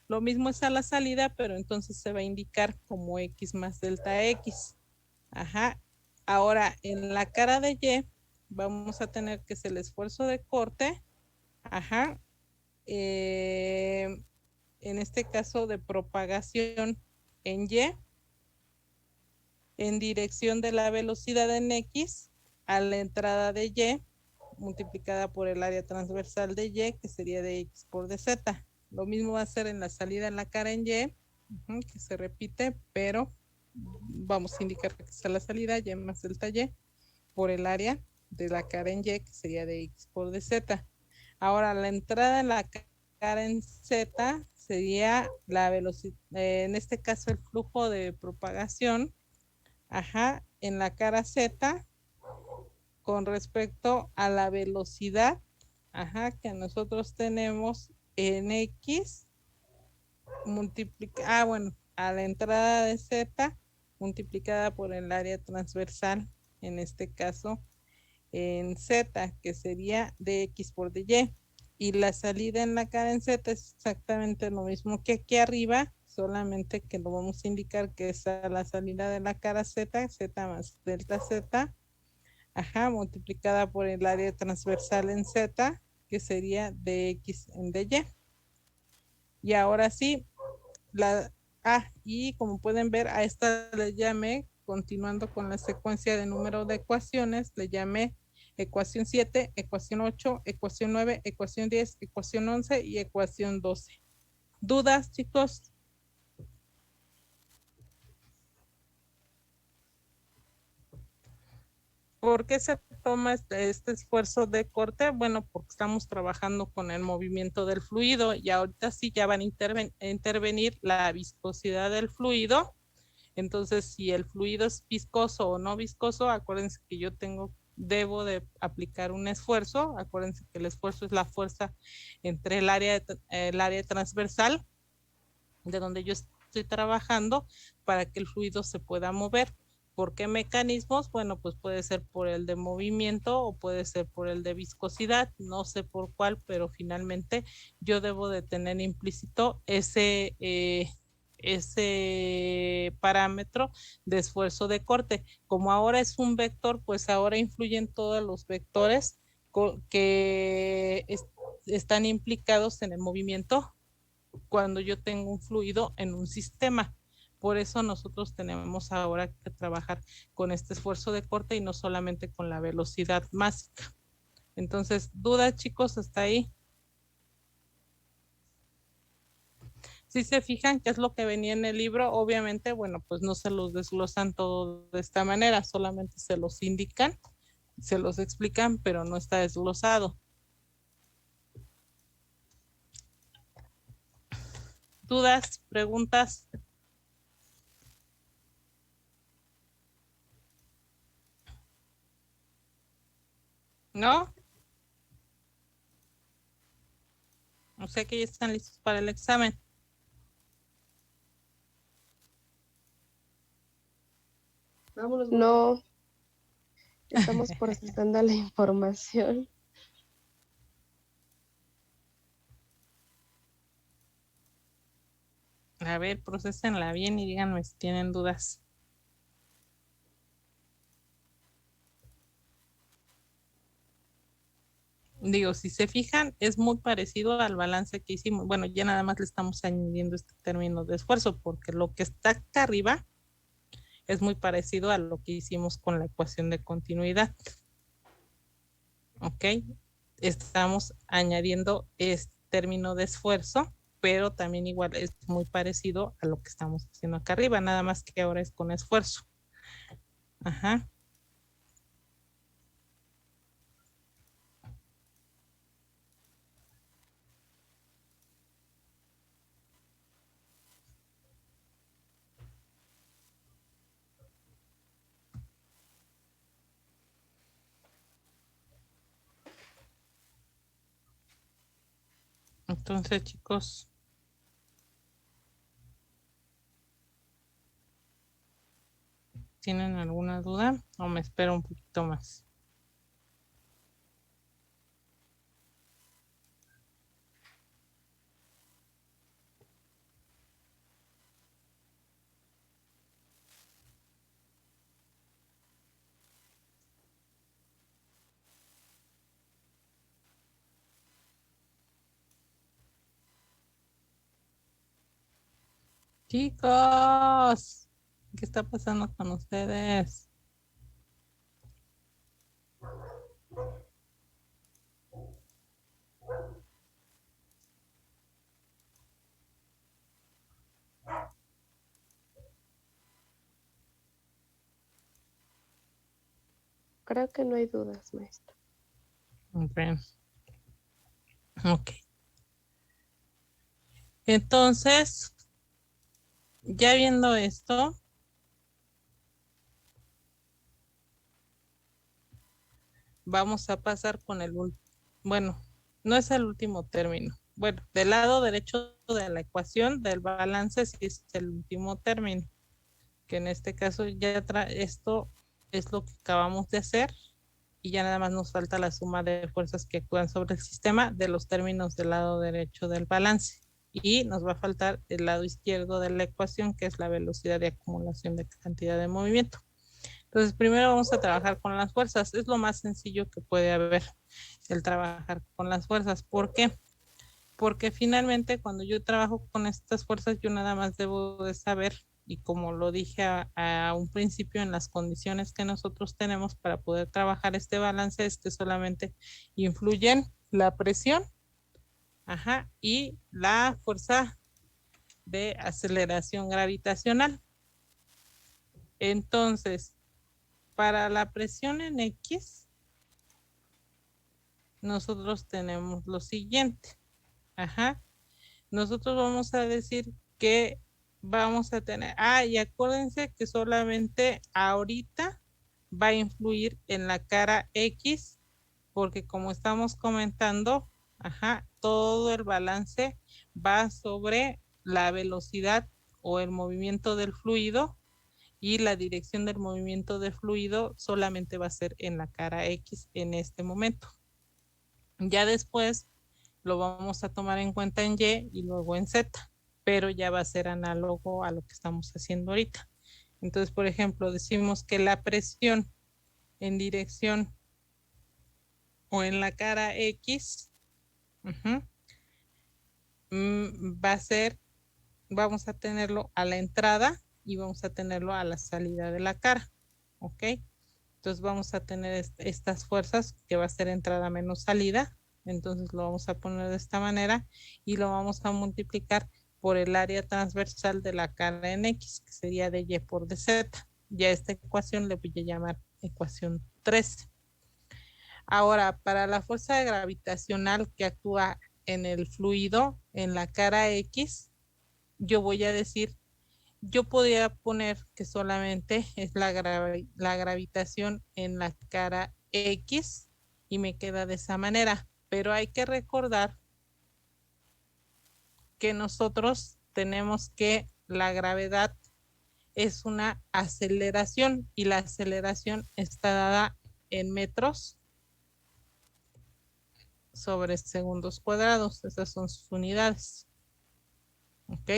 Lo mismo es a la salida, pero entonces se va a indicar como X más delta X. Ahora, en la cara de Y vamos a tener que es el esfuerzo de corte, en este caso de propagación en Y, en dirección de la velocidad en X a la entrada de Y multiplicada por el área transversal de Y, que sería de X por DZ. Lo mismo va a ser en la salida en la cara en Y, que se repite, pero vamos a indicar que está la salida, Y más delta Y, por el área de la cara en Y, que sería de X por DZ. Ahora, la entrada en la cara en Z sería la velocidad, en este caso el flujo de propagación, en la cara Z con respecto a la velocidad, que nosotros tenemos en X a la entrada de Z multiplicada por el área transversal, en este caso en Z, que sería de X por dy. Y la salida en la cara en Z es exactamente lo mismo que aquí arriba, solamente que lo vamos a indicar que es a la salida de la cara Z, Z más delta Z, multiplicada por el área transversal en Z, que sería de X en dy. Y ahora sí, y como pueden ver, a esta le llamé, continuando con la secuencia de número de ecuaciones, le llamé ecuación 7, ecuación 8, ecuación 9, ecuación 10, ecuación 11 y ecuación 12. ¿Dudas, chicos? ¿Por qué se toma este esfuerzo de corte? Bueno, porque estamos trabajando con el movimiento del fluido y ahorita sí ya van a intervenir la viscosidad del fluido. Entonces, si el fluido es viscoso o no viscoso, acuérdense que yo debo de aplicar un esfuerzo. Acuérdense que el esfuerzo es la fuerza entre el área transversal de donde yo estoy trabajando para que el fluido se pueda mover. ¿Por qué mecanismos? Bueno, pues puede ser por el de movimiento o puede ser por el de viscosidad, no sé por cuál, pero finalmente yo debo de tener implícito ese parámetro de esfuerzo de corte. Como ahora es un vector, pues ahora influyen todos los vectores que están implicados en el movimiento cuando yo tengo un fluido en un sistema. Por eso nosotros tenemos ahora que trabajar con este esfuerzo de corte y no solamente con la velocidad másica. Entonces, ¿dudas, chicos, hasta ahí? Si se fijan qué es lo que venía en el libro, obviamente, bueno, pues no se los desglosan todo de esta manera, solamente se los indican, se los explican, pero no está desglosado. ¿Dudas, preguntas? ¿No? O sea que ya están listos para el examen. No, estamos procesando la información. A ver, procesenla bien y díganme si tienen dudas. Digo, si se fijan, es muy parecido al balance que hicimos. Bueno, ya nada más le estamos añadiendo este término de esfuerzo, porque lo que está acá arriba es muy parecido a lo que hicimos con la ecuación de continuidad. ¿Ok? Estamos añadiendo este término de esfuerzo, pero también igual es muy parecido a lo que estamos haciendo acá arriba, nada más que ahora es con esfuerzo. Ajá. Entonces, chicos, ¿tienen alguna duda o me espero un poquito más? Chicos, ¿qué está pasando con ustedes? Creo que no hay dudas, maestro. Bueno, ok. Entonces, ya viendo esto, vamos a pasar con bueno, no es el último término. Bueno, del lado derecho de la ecuación del balance sí es el último término, que en este caso ya esto es lo que acabamos de hacer y ya nada más nos falta la suma de fuerzas que actúan sobre el sistema de los términos del lado derecho del balance. Y nos va a faltar el lado izquierdo de la ecuación, que es la velocidad de acumulación de cantidad de movimiento. Entonces, primero vamos a trabajar con las fuerzas. Es lo más sencillo que puede haber, el trabajar con las fuerzas. ¿Por qué? Porque finalmente cuando yo trabajo con estas fuerzas, yo nada más debo de saber, y como lo dije a un principio, en las condiciones que nosotros tenemos para poder trabajar este balance, es que solamente influyen la presión, ajá, y la fuerza de aceleración gravitacional. Entonces, para la presión en X, nosotros tenemos lo siguiente. Ajá. Nosotros vamos a decir que vamos a tener, y acuérdense que solamente ahorita va a influir en la cara X, porque como estamos comentando, ajá, todo el balance va sobre la velocidad o el movimiento del fluido, y la dirección del movimiento del fluido solamente va a ser en la cara X en este momento. Ya después lo vamos a tomar en cuenta en Y y luego en Z, pero ya va a ser análogo a lo que estamos haciendo ahorita. Entonces, por ejemplo, decimos que la presión en dirección o en la cara X va a ser, vamos a tenerlo a la entrada y vamos a tenerlo a la salida de la cara, ¿ok? Entonces vamos a tener estas fuerzas que va a ser entrada menos salida. Entonces lo vamos a poner de esta manera y lo vamos a multiplicar por el área transversal de la cara en X, que sería de Y por DZ. Ya esta ecuación le voy a llamar ecuación 13. Ahora, para la fuerza gravitacional que actúa en el fluido, en la cara X, yo voy a decir, yo podría poner que solamente es la gravitación en la cara X y me queda de esa manera. Pero hay que recordar que nosotros tenemos que la gravedad es una aceleración y la aceleración está dada en metros sobre segundos cuadrados. Esas son sus unidades. ¿Ok?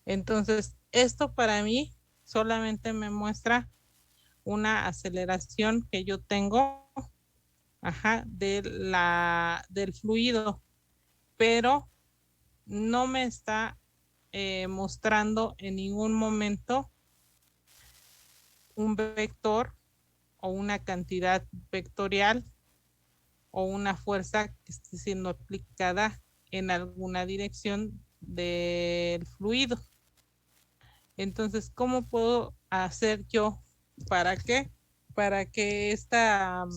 Entonces, esto para mí solamente me muestra una aceleración que yo tengo, ajá, del fluido, pero no me está mostrando en ningún momento un vector o una cantidad vectorial o una fuerza que esté siendo aplicada en alguna dirección del fluido. Entonces, ¿cómo puedo hacer yo para qué? Para que esto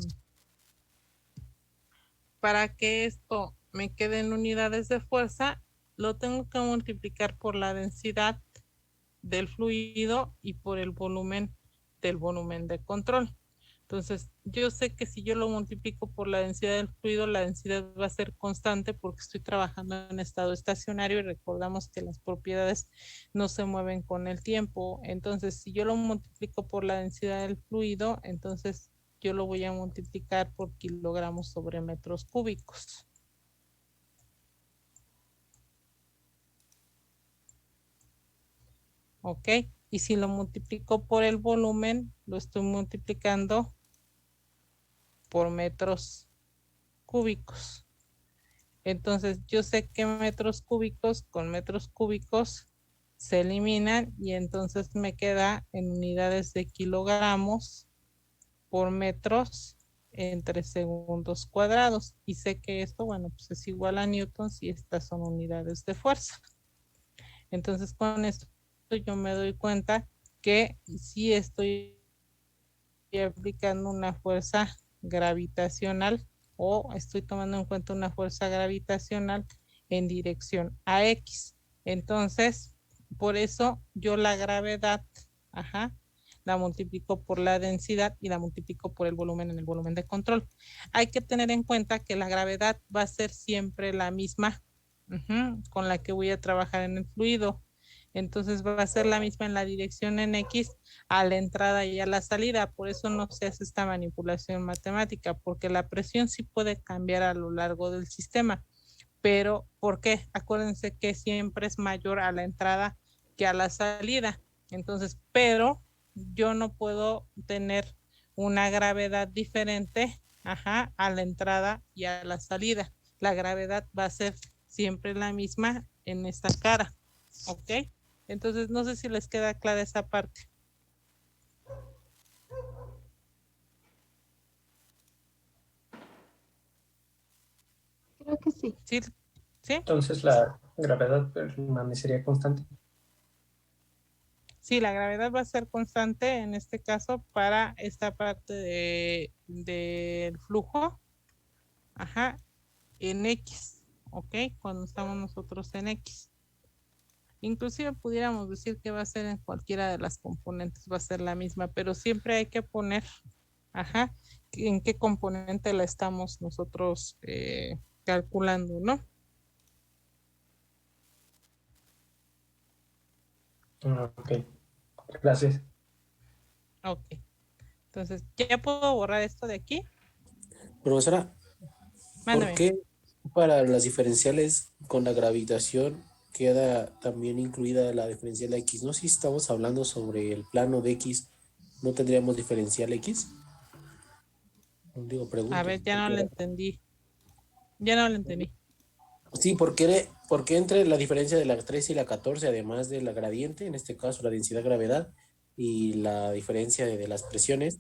me quede en unidades de fuerza, lo tengo que multiplicar por la densidad del fluido y por el volumen del volumen de control. Entonces, yo sé que si yo lo multiplico por la densidad del fluido, la densidad va a ser constante porque estoy trabajando en estado estacionario y recordamos que las propiedades no se mueven con el tiempo. Entonces, si yo lo multiplico por la densidad del fluido, entonces yo lo voy a multiplicar por kilogramos sobre metros cúbicos. ¿Ok? Y si lo multiplico por el volumen, lo estoy multiplicando por metros cúbicos. Entonces, yo sé que metros cúbicos con metros cúbicos se eliminan y entonces me queda en unidades de kilogramos por metros entre segundos cuadrados. Y sé que esto, bueno, pues es igual a newtons y estas son unidades de fuerza. Entonces, con esto yo me doy cuenta que sí estoy aplicando una fuerza gravitacional o estoy tomando en cuenta una fuerza gravitacional en dirección a X. Entonces, por eso yo la gravedad, la multiplico por la densidad y la multiplico por el volumen en el volumen de control. Hay que tener en cuenta que la gravedad va a ser siempre la misma con la que voy a trabajar en el fluido. Entonces va a ser la misma en la dirección en X a la entrada y a la salida. Por eso no se hace esta manipulación matemática, porque la presión sí puede cambiar a lo largo del sistema. Pero, ¿por qué? Acuérdense que siempre es mayor a la entrada que a la salida. Entonces, pero yo no puedo tener una gravedad diferente a la entrada y a la salida. La gravedad va a ser siempre la misma en esta cara. ¿Ok? Entonces, no sé si les queda clara esa parte. Creo que sí. ¿Sí? ¿Sí? Entonces la gravedad permanecería constante. Sí, la gravedad va a ser constante en este caso para esta parte del flujo, en X, ¿ok? Cuando estamos nosotros en X. Inclusive pudiéramos decir que va a ser en cualquiera de las componentes, va a ser la misma, pero siempre hay que poner, en qué componente la estamos nosotros calculando, ¿no? Ok, gracias. Ok. Entonces, ¿ya puedo borrar esto de aquí? Profesora, ¿por Mándame. qué para las diferenciales con la gravitación queda también incluida la diferencial X? No sé si estamos hablando sobre el plano de X, ¿no tendríamos diferencial X? Digo, A pregunto. ver, ya no lo entendí. Ya no lo entendí. Sí, ¿por qué entre la diferencia de la 13 y la 14, además de la gradiente, en este caso la densidad-gravedad, y la diferencia de las presiones,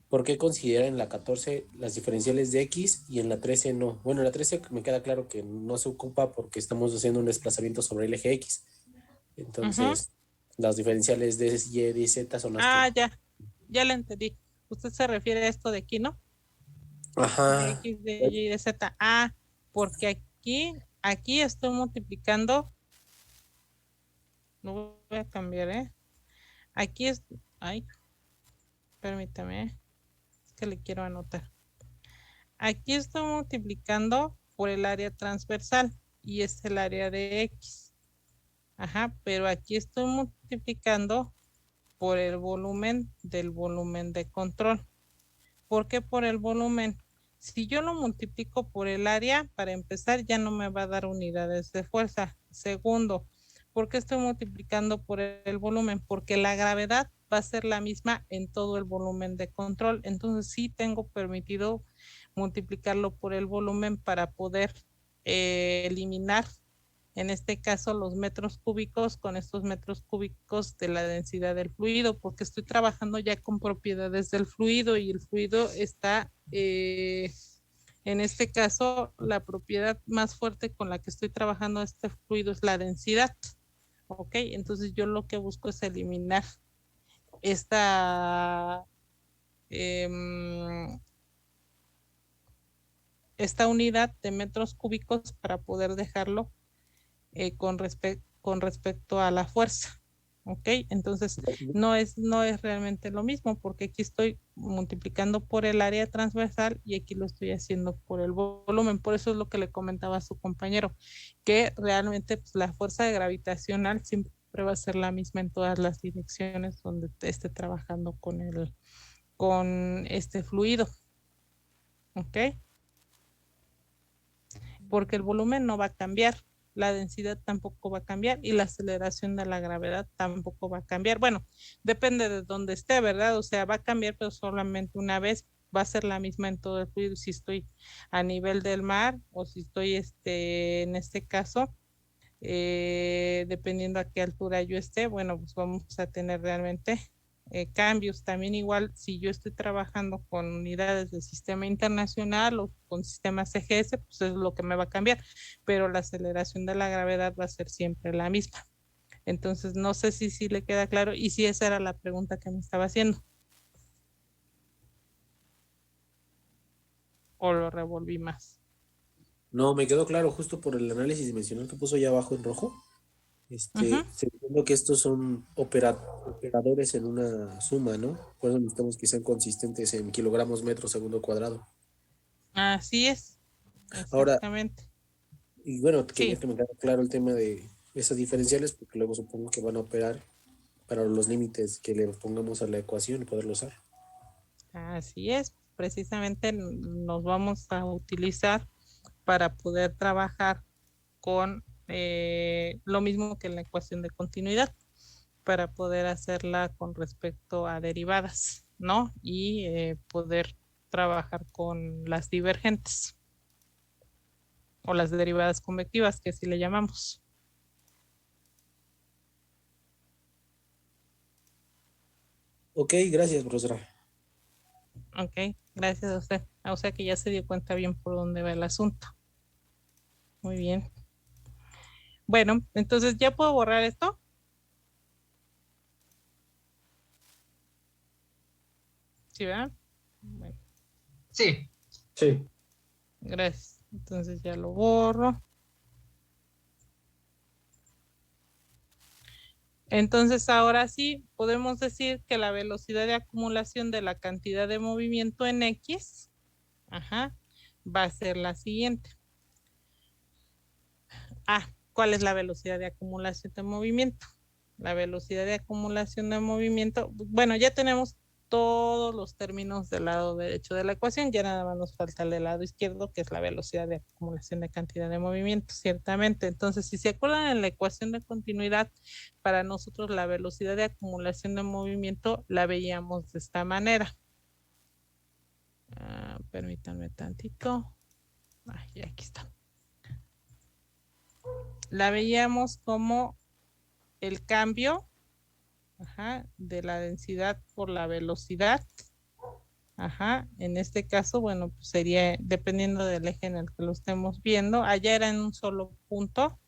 por qué consideran en la 14 las diferenciales de X y en la 13 no? Bueno, en la 13 me queda claro que no se ocupa porque estamos haciendo un desplazamiento sobre el eje X. Entonces, las diferenciales de Y y Z son las que... Ya lo entendí. Usted se refiere a esto de aquí, ¿no? De Ajá. X, de Y, de Z. Porque aquí estoy multiplicando. No voy a cambiar, ¿eh? Aquí es, permítame, es que le quiero anotar. Aquí estoy multiplicando por el área transversal y es el área de X. Pero aquí estoy multiplicando por el volumen del volumen de control. ¿Por qué por el volumen? Si yo lo multiplico por el área, para empezar, ya no me va a dar unidades de fuerza. Segundo, ¿por qué estoy multiplicando por el volumen? Porque la gravedad va a ser la misma en todo el volumen de control. Entonces sí tengo permitido multiplicarlo por el volumen para poder eliminar, en este caso, los metros cúbicos con estos metros cúbicos de la densidad del fluido, porque estoy trabajando ya con propiedades del fluido y el fluido está, en este caso, la propiedad más fuerte con la que estoy trabajando este fluido es la densidad. ¿Ok? Entonces yo lo que busco es eliminar esta, esta unidad de metros cúbicos para poder dejarlo con respecto a la fuerza. ¿Ok? Entonces, no es realmente lo mismo porque aquí estoy multiplicando por el área transversal y aquí lo estoy haciendo por el volumen. Por eso es lo que le comentaba a su compañero, que realmente pues, la fuerza gravitacional siempre va a ser la misma en todas las direcciones donde esté trabajando con este fluido. ¿Ok? Porque el volumen no va a cambiar, la densidad tampoco va a cambiar y la aceleración de la gravedad tampoco va a cambiar. Bueno, depende de dónde esté, ¿verdad? O sea, va a cambiar, pero solamente una vez, va a ser la misma en todo el fluido, si estoy a nivel del mar o si estoy en este caso, dependiendo a qué altura yo esté, bueno, pues vamos a tener realmente cambios. También igual si yo estoy trabajando con unidades del sistema internacional o con sistemas CGS, pues es lo que me va a cambiar, pero la aceleración de la gravedad va a ser siempre la misma. Entonces, no sé si le queda claro y si esa era la pregunta que me estaba haciendo. ¿O lo revolví más? No, me quedó claro justo por el análisis dimensional que puso ya abajo en rojo. Se entiende que estos son operadores en una suma, ¿no? Por eso necesitamos que sean consistentes en kilogramos metro segundo cuadrado. Así es. Ahora, Exactamente. y bueno, quería Sí. que me quedara claro el tema de esas diferenciales, porque luego supongo que van a operar para los límites que le pongamos a la ecuación y poderlo usar. Así es. Precisamente nos vamos a utilizar para poder trabajar con lo mismo que en la ecuación de continuidad, para poder hacerla con respecto a derivadas, ¿no? Y poder trabajar con las divergentes o las derivadas convectivas, que así le llamamos. Ok, gracias, profesora. Ok, gracias a usted. O sea que ya se dio cuenta bien por dónde va el asunto. Muy bien. Bueno, entonces ya puedo borrar esto. ¿Sí, verdad? Bueno, Sí. Sí. gracias. Entonces ya lo borro. Entonces ahora sí podemos decir que la velocidad de acumulación de la cantidad de movimiento en X, va a ser la siguiente. ¿Cuál es la velocidad de acumulación de movimiento? La velocidad de acumulación de movimiento, bueno, ya tenemos todos los términos del lado derecho de la ecuación, ya nada más nos falta el del lado izquierdo, que es la velocidad de acumulación de cantidad de movimiento, ciertamente. Entonces, si se acuerdan en la ecuación de continuidad, para nosotros la velocidad de acumulación de movimiento la veíamos de esta manera. Permítanme tantito. Ya aquí está. La veíamos como el cambio de la densidad por la velocidad. En este caso, bueno, pues sería dependiendo del eje en el que lo estemos viendo. Allá era en un solo punto.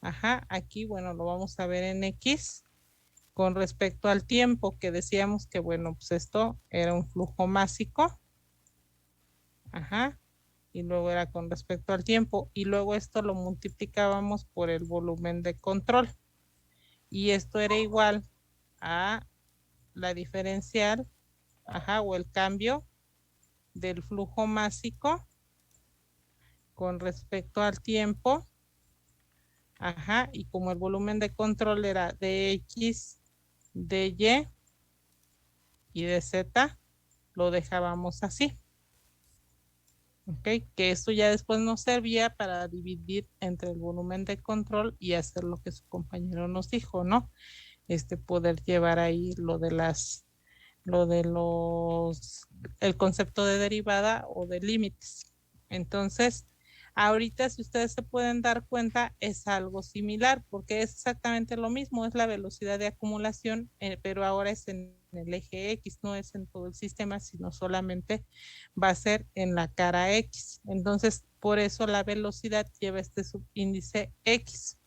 Aquí, bueno, lo vamos a ver en X. Con respecto al tiempo, que decíamos que, bueno, pues esto era un flujo másico. Y luego era con respecto al tiempo. Y luego esto lo multiplicábamos por el volumen de control. Y esto era igual a la diferencial, o el cambio del flujo másico con respecto al tiempo, y como el volumen de control era de X, de Y y de Z, lo dejábamos así. Que esto ya después nos servía para dividir entre el volumen de control y hacer lo que su compañero nos dijo, ¿no? Poder llevar ahí el concepto de derivada o de límites. Entonces, ahorita si ustedes se pueden dar cuenta, es algo similar, porque es exactamente lo mismo, es la velocidad de acumulación, pero ahora es en el eje X, no es en todo el sistema, sino solamente va a ser en la cara X. Entonces, por eso la velocidad lleva este subíndice X.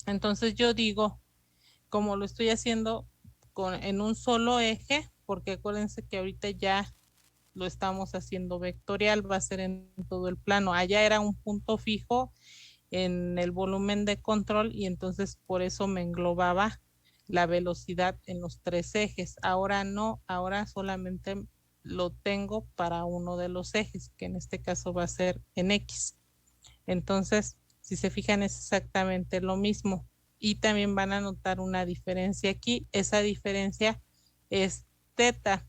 Entonces yo digo, como lo estoy haciendo en un solo eje, porque acuérdense que ahorita ya lo estamos haciendo vectorial, va a ser en todo el plano. Allá era un punto fijo en el volumen de control y entonces por eso me englobaba la velocidad en los tres ejes. Ahora no, ahora solamente lo tengo para uno de los ejes, que en este caso va a ser en X. Entonces, si se fijan, es exactamente lo mismo. Y también van a notar una diferencia aquí. Esa diferencia es teta.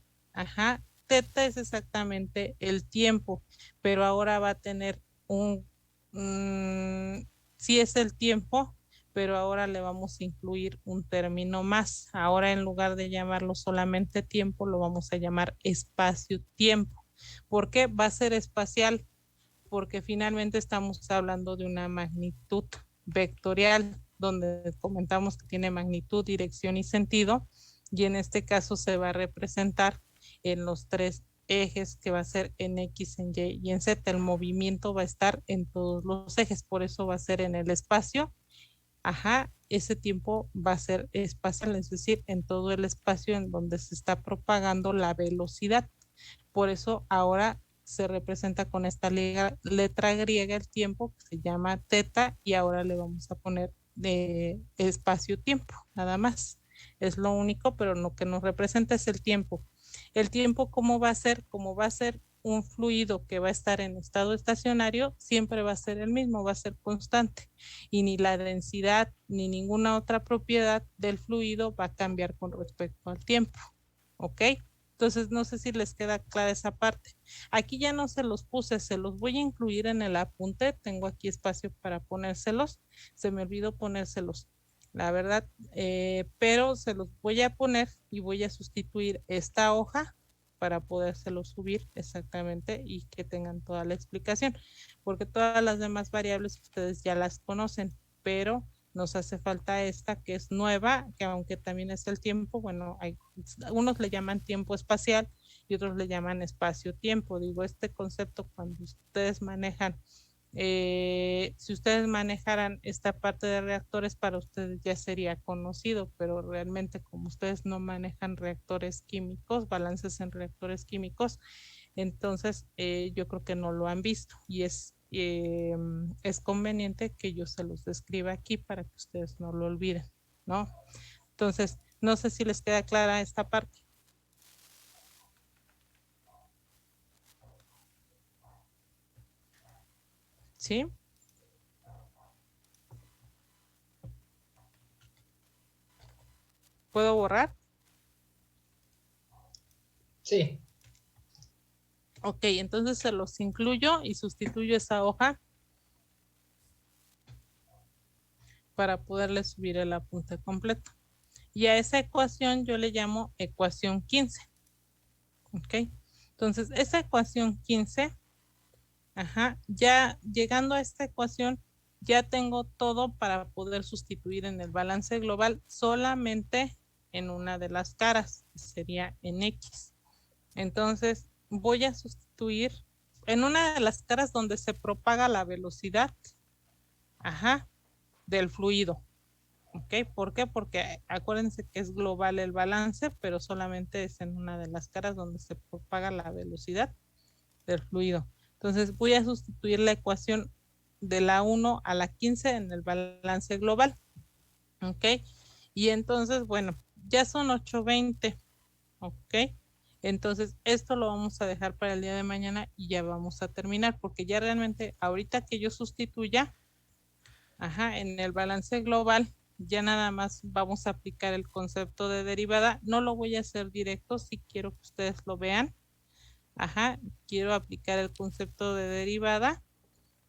Teta es exactamente el tiempo, pero ahora va a tener sí es el tiempo, pero ahora le vamos a incluir un término más. Ahora en lugar de llamarlo solamente tiempo, lo vamos a llamar espacio-tiempo. ¿Por qué? Va a ser espacial, porque finalmente estamos hablando de una magnitud vectorial, donde comentamos que tiene magnitud, dirección y sentido, y en este caso se va a representar en los tres ejes, que va a ser en X, en Y y en Z. El movimiento va a estar en todos los ejes, por eso va a ser en el espacio. Ese tiempo va a ser espacial, es decir, en todo el espacio en donde se está propagando la velocidad. Por eso ahora se representa con esta letra griega el tiempo, que se llama teta, y ahora le vamos a poner de espacio-tiempo, nada más. Es lo único, pero lo que nos representa es el tiempo. El tiempo, ¿cómo va a ser? Como va a ser un fluido que va a estar en estado estacionario, siempre va a ser el mismo, va a ser constante. Y ni la densidad ni ninguna otra propiedad del fluido va a cambiar con respecto al tiempo. ¿Ok? Entonces, no sé si les queda clara esa parte. Aquí ya no se los puse, se los voy a incluir en el apunte. Tengo aquí espacio para ponérselos. Se me olvidó ponérselos, la verdad, pero se los voy a poner y voy a sustituir esta hoja para podérselo subir exactamente y que tengan toda la explicación, porque todas las demás variables ustedes ya las conocen, pero nos hace falta esta que es nueva, que aunque también es el tiempo, bueno, unos le llaman tiempo espacial y otros le llaman espacio-tiempo. Digo, este concepto cuando ustedes manejan, si ustedes manejaran esta parte de reactores, para ustedes ya sería conocido, pero realmente como ustedes no manejan reactores químicos, balances en reactores químicos, entonces yo creo que no lo han visto y es conveniente que yo se los describa aquí para que ustedes no lo olviden, ¿no? Entonces, no sé si les queda clara esta parte. ¿Sí? ¿Puedo borrar? Sí. Ok, entonces se los incluyo y sustituyo esa hoja para poderle subir el apunte completo. Y a esa ecuación yo le llamo ecuación 15. Ok, entonces esa ecuación 15, ya llegando a esta ecuación, ya tengo todo para poder sustituir en el balance global solamente en una de las caras, que sería en X. Entonces voy a sustituir en una de las caras donde se propaga la velocidad, del fluido. ¿Ok? ¿Por qué? Porque acuérdense que es global el balance, pero solamente es en una de las caras donde se propaga la velocidad del fluido. Entonces voy a sustituir la ecuación de la 1 a la 15 en el balance global. ¿Ok? Y entonces, bueno, ya son 8:20. ¿Ok? Entonces, esto lo vamos a dejar para el día de mañana y ya vamos a terminar, porque ya realmente ahorita que yo sustituya, en el balance global, ya nada más vamos a aplicar el concepto de derivada. No lo voy a hacer directo, si quiero que ustedes lo vean. Quiero aplicar el concepto de derivada.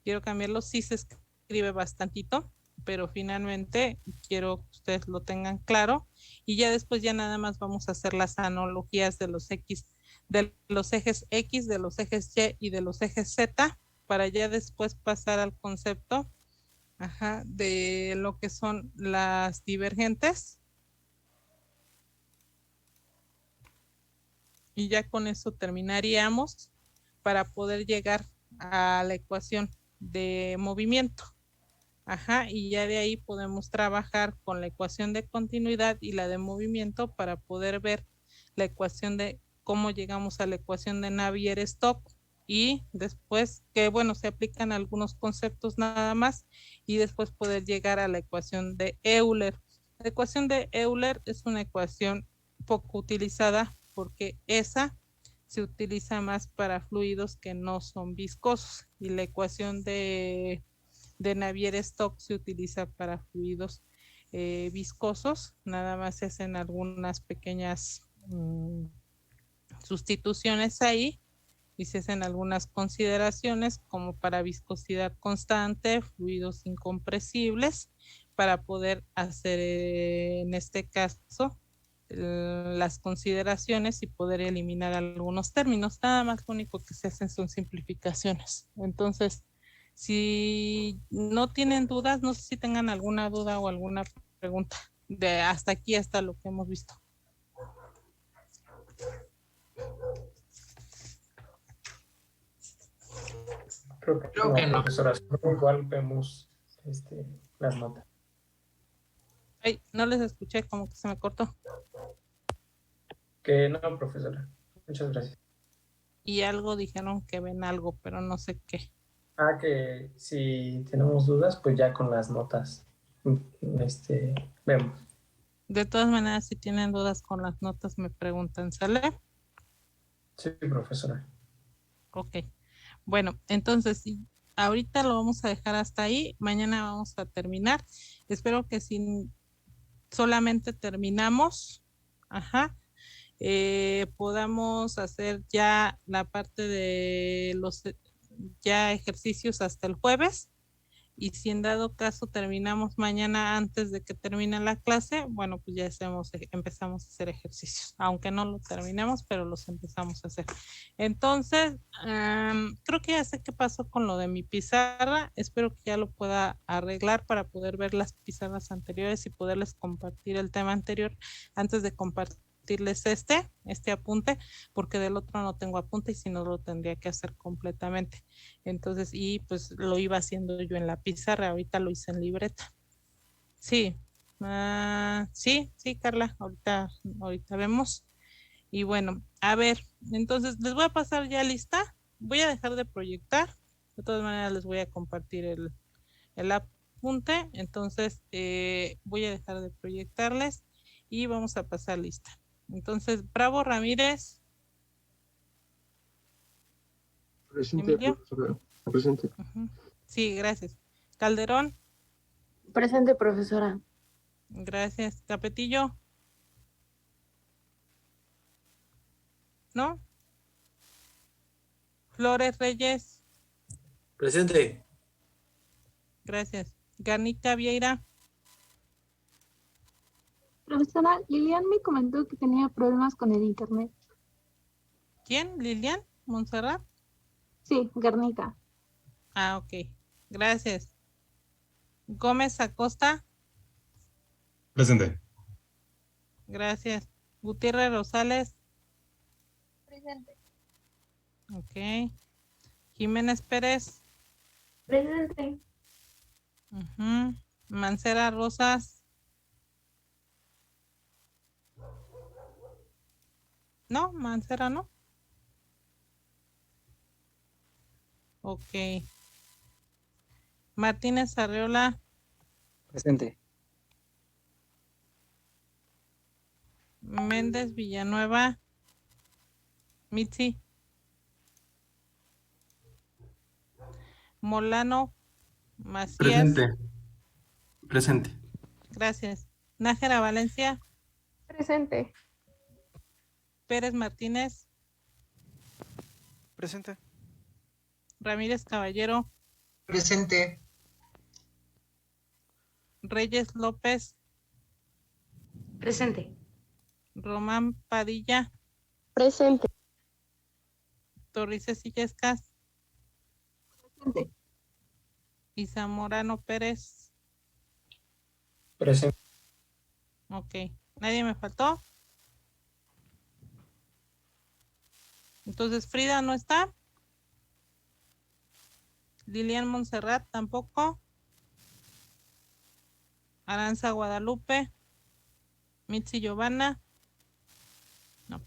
Quiero cambiarlo, sí se escribe bastantito, pero finalmente quiero que ustedes lo tengan claro. Y ya después ya nada más vamos a hacer las analogías de los X, de los ejes X, de los ejes Y y de los ejes Z, para ya después pasar al concepto de lo que son las divergentes. Y ya con eso terminaríamos para poder llegar a la ecuación de movimiento. Y ya de ahí podemos trabajar con la ecuación de continuidad y la de movimiento para poder ver la ecuación de cómo llegamos a la ecuación de Navier-Stokes. Y después, que bueno, se aplican algunos conceptos nada más, y después poder llegar a la ecuación de Euler. La ecuación de Euler es una ecuación poco utilizada porque esa se utiliza más para fluidos que no son viscosos, y la ecuación de Navier-Stokes se utiliza para fluidos viscosos. Nada más se hacen algunas pequeñas sustituciones ahí y se hacen algunas consideraciones como para viscosidad constante, fluidos incompresibles, para poder hacer en este caso las consideraciones y poder eliminar algunos términos. Nada más lo único que se hacen son simplificaciones. Entonces, si no tienen dudas, no sé si tengan alguna duda o alguna pregunta de hasta aquí, hasta lo que hemos visto. Creo que no, profesora. Igual vemos las notas. Ay, no les escuché, como que se me cortó. Que no, profesora. Muchas gracias. y algo dijeron que ven algo, pero no sé qué. Que si tenemos dudas, pues ya con las notas vemos. De todas maneras, si tienen dudas con las notas, me preguntan, ¿sale? Sí, profesora. Ok. Bueno, entonces, sí, ahorita lo vamos a dejar hasta ahí. Mañana vamos a terminar. Espero que si solamente terminamos, podamos hacer ya la parte de los ya ejercicios hasta el jueves. Y si en dado caso terminamos mañana antes de que termine la clase, bueno, pues ya empezamos a hacer ejercicios, aunque no lo terminemos, pero los empezamos a hacer. Entonces, creo que ya sé qué pasó con lo de mi pizarra. Espero que ya lo pueda arreglar para poder ver las pizarras anteriores y poderles compartir el tema anterior antes de compartirles este apunte, porque del otro no tengo apunte y si no lo tendría que hacer completamente. Entonces, y pues lo iba haciendo yo en la pizarra, ahorita lo hice en libreta. Sí, sí, Carla, ahorita vemos. Y bueno, a ver, entonces les voy a pasar ya lista. Voy a dejar de proyectar. De todas maneras les voy a compartir el apunte. Entonces, voy a dejar de proyectarles y vamos a pasar lista. Entonces, Bravo Ramírez. Presente, Emilio. profesora. Presente. Sí, gracias. Calderón. Presente, profesora. Gracias. Capetillo. ¿No? Flores Reyes. Presente. Gracias. Garnica Vieira. Profesora, Lilian me comentó que tenía problemas con el internet. ¿Quién? ¿Lilian? ¿Montserrat? Sí, Garnica. Ok. Gracias. Gómez Acosta. Presente. Gracias. Gutiérrez Rosales. Presente. Ok. Jiménez Pérez. Presente. Mancera Rosas. No, Mancera no. Ok. Martínez Arreola. Presente. Méndez Villanueva. Mitzi. Molano Macías. Presente. Presente. Gracias. Nájera Valencia. Presente. Pérez Martínez. Presente. Ramírez Caballero. Presente. Reyes López. Presente. Román Padilla. Presente. Torrices Illescas. Presente. Y Zamorano Pérez. Presente. Ok. ¿Nadie me faltó? Entonces Frida no está. Lilian Montserrat tampoco. Aranza Guadalupe. Mitzi Giovanna. No.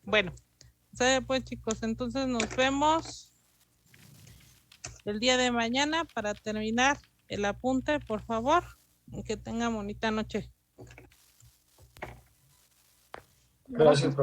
Bueno, pues chicos, entonces nos vemos el día de mañana para terminar el apunte, por favor. Que tengan bonita noche. Gracias, profesor.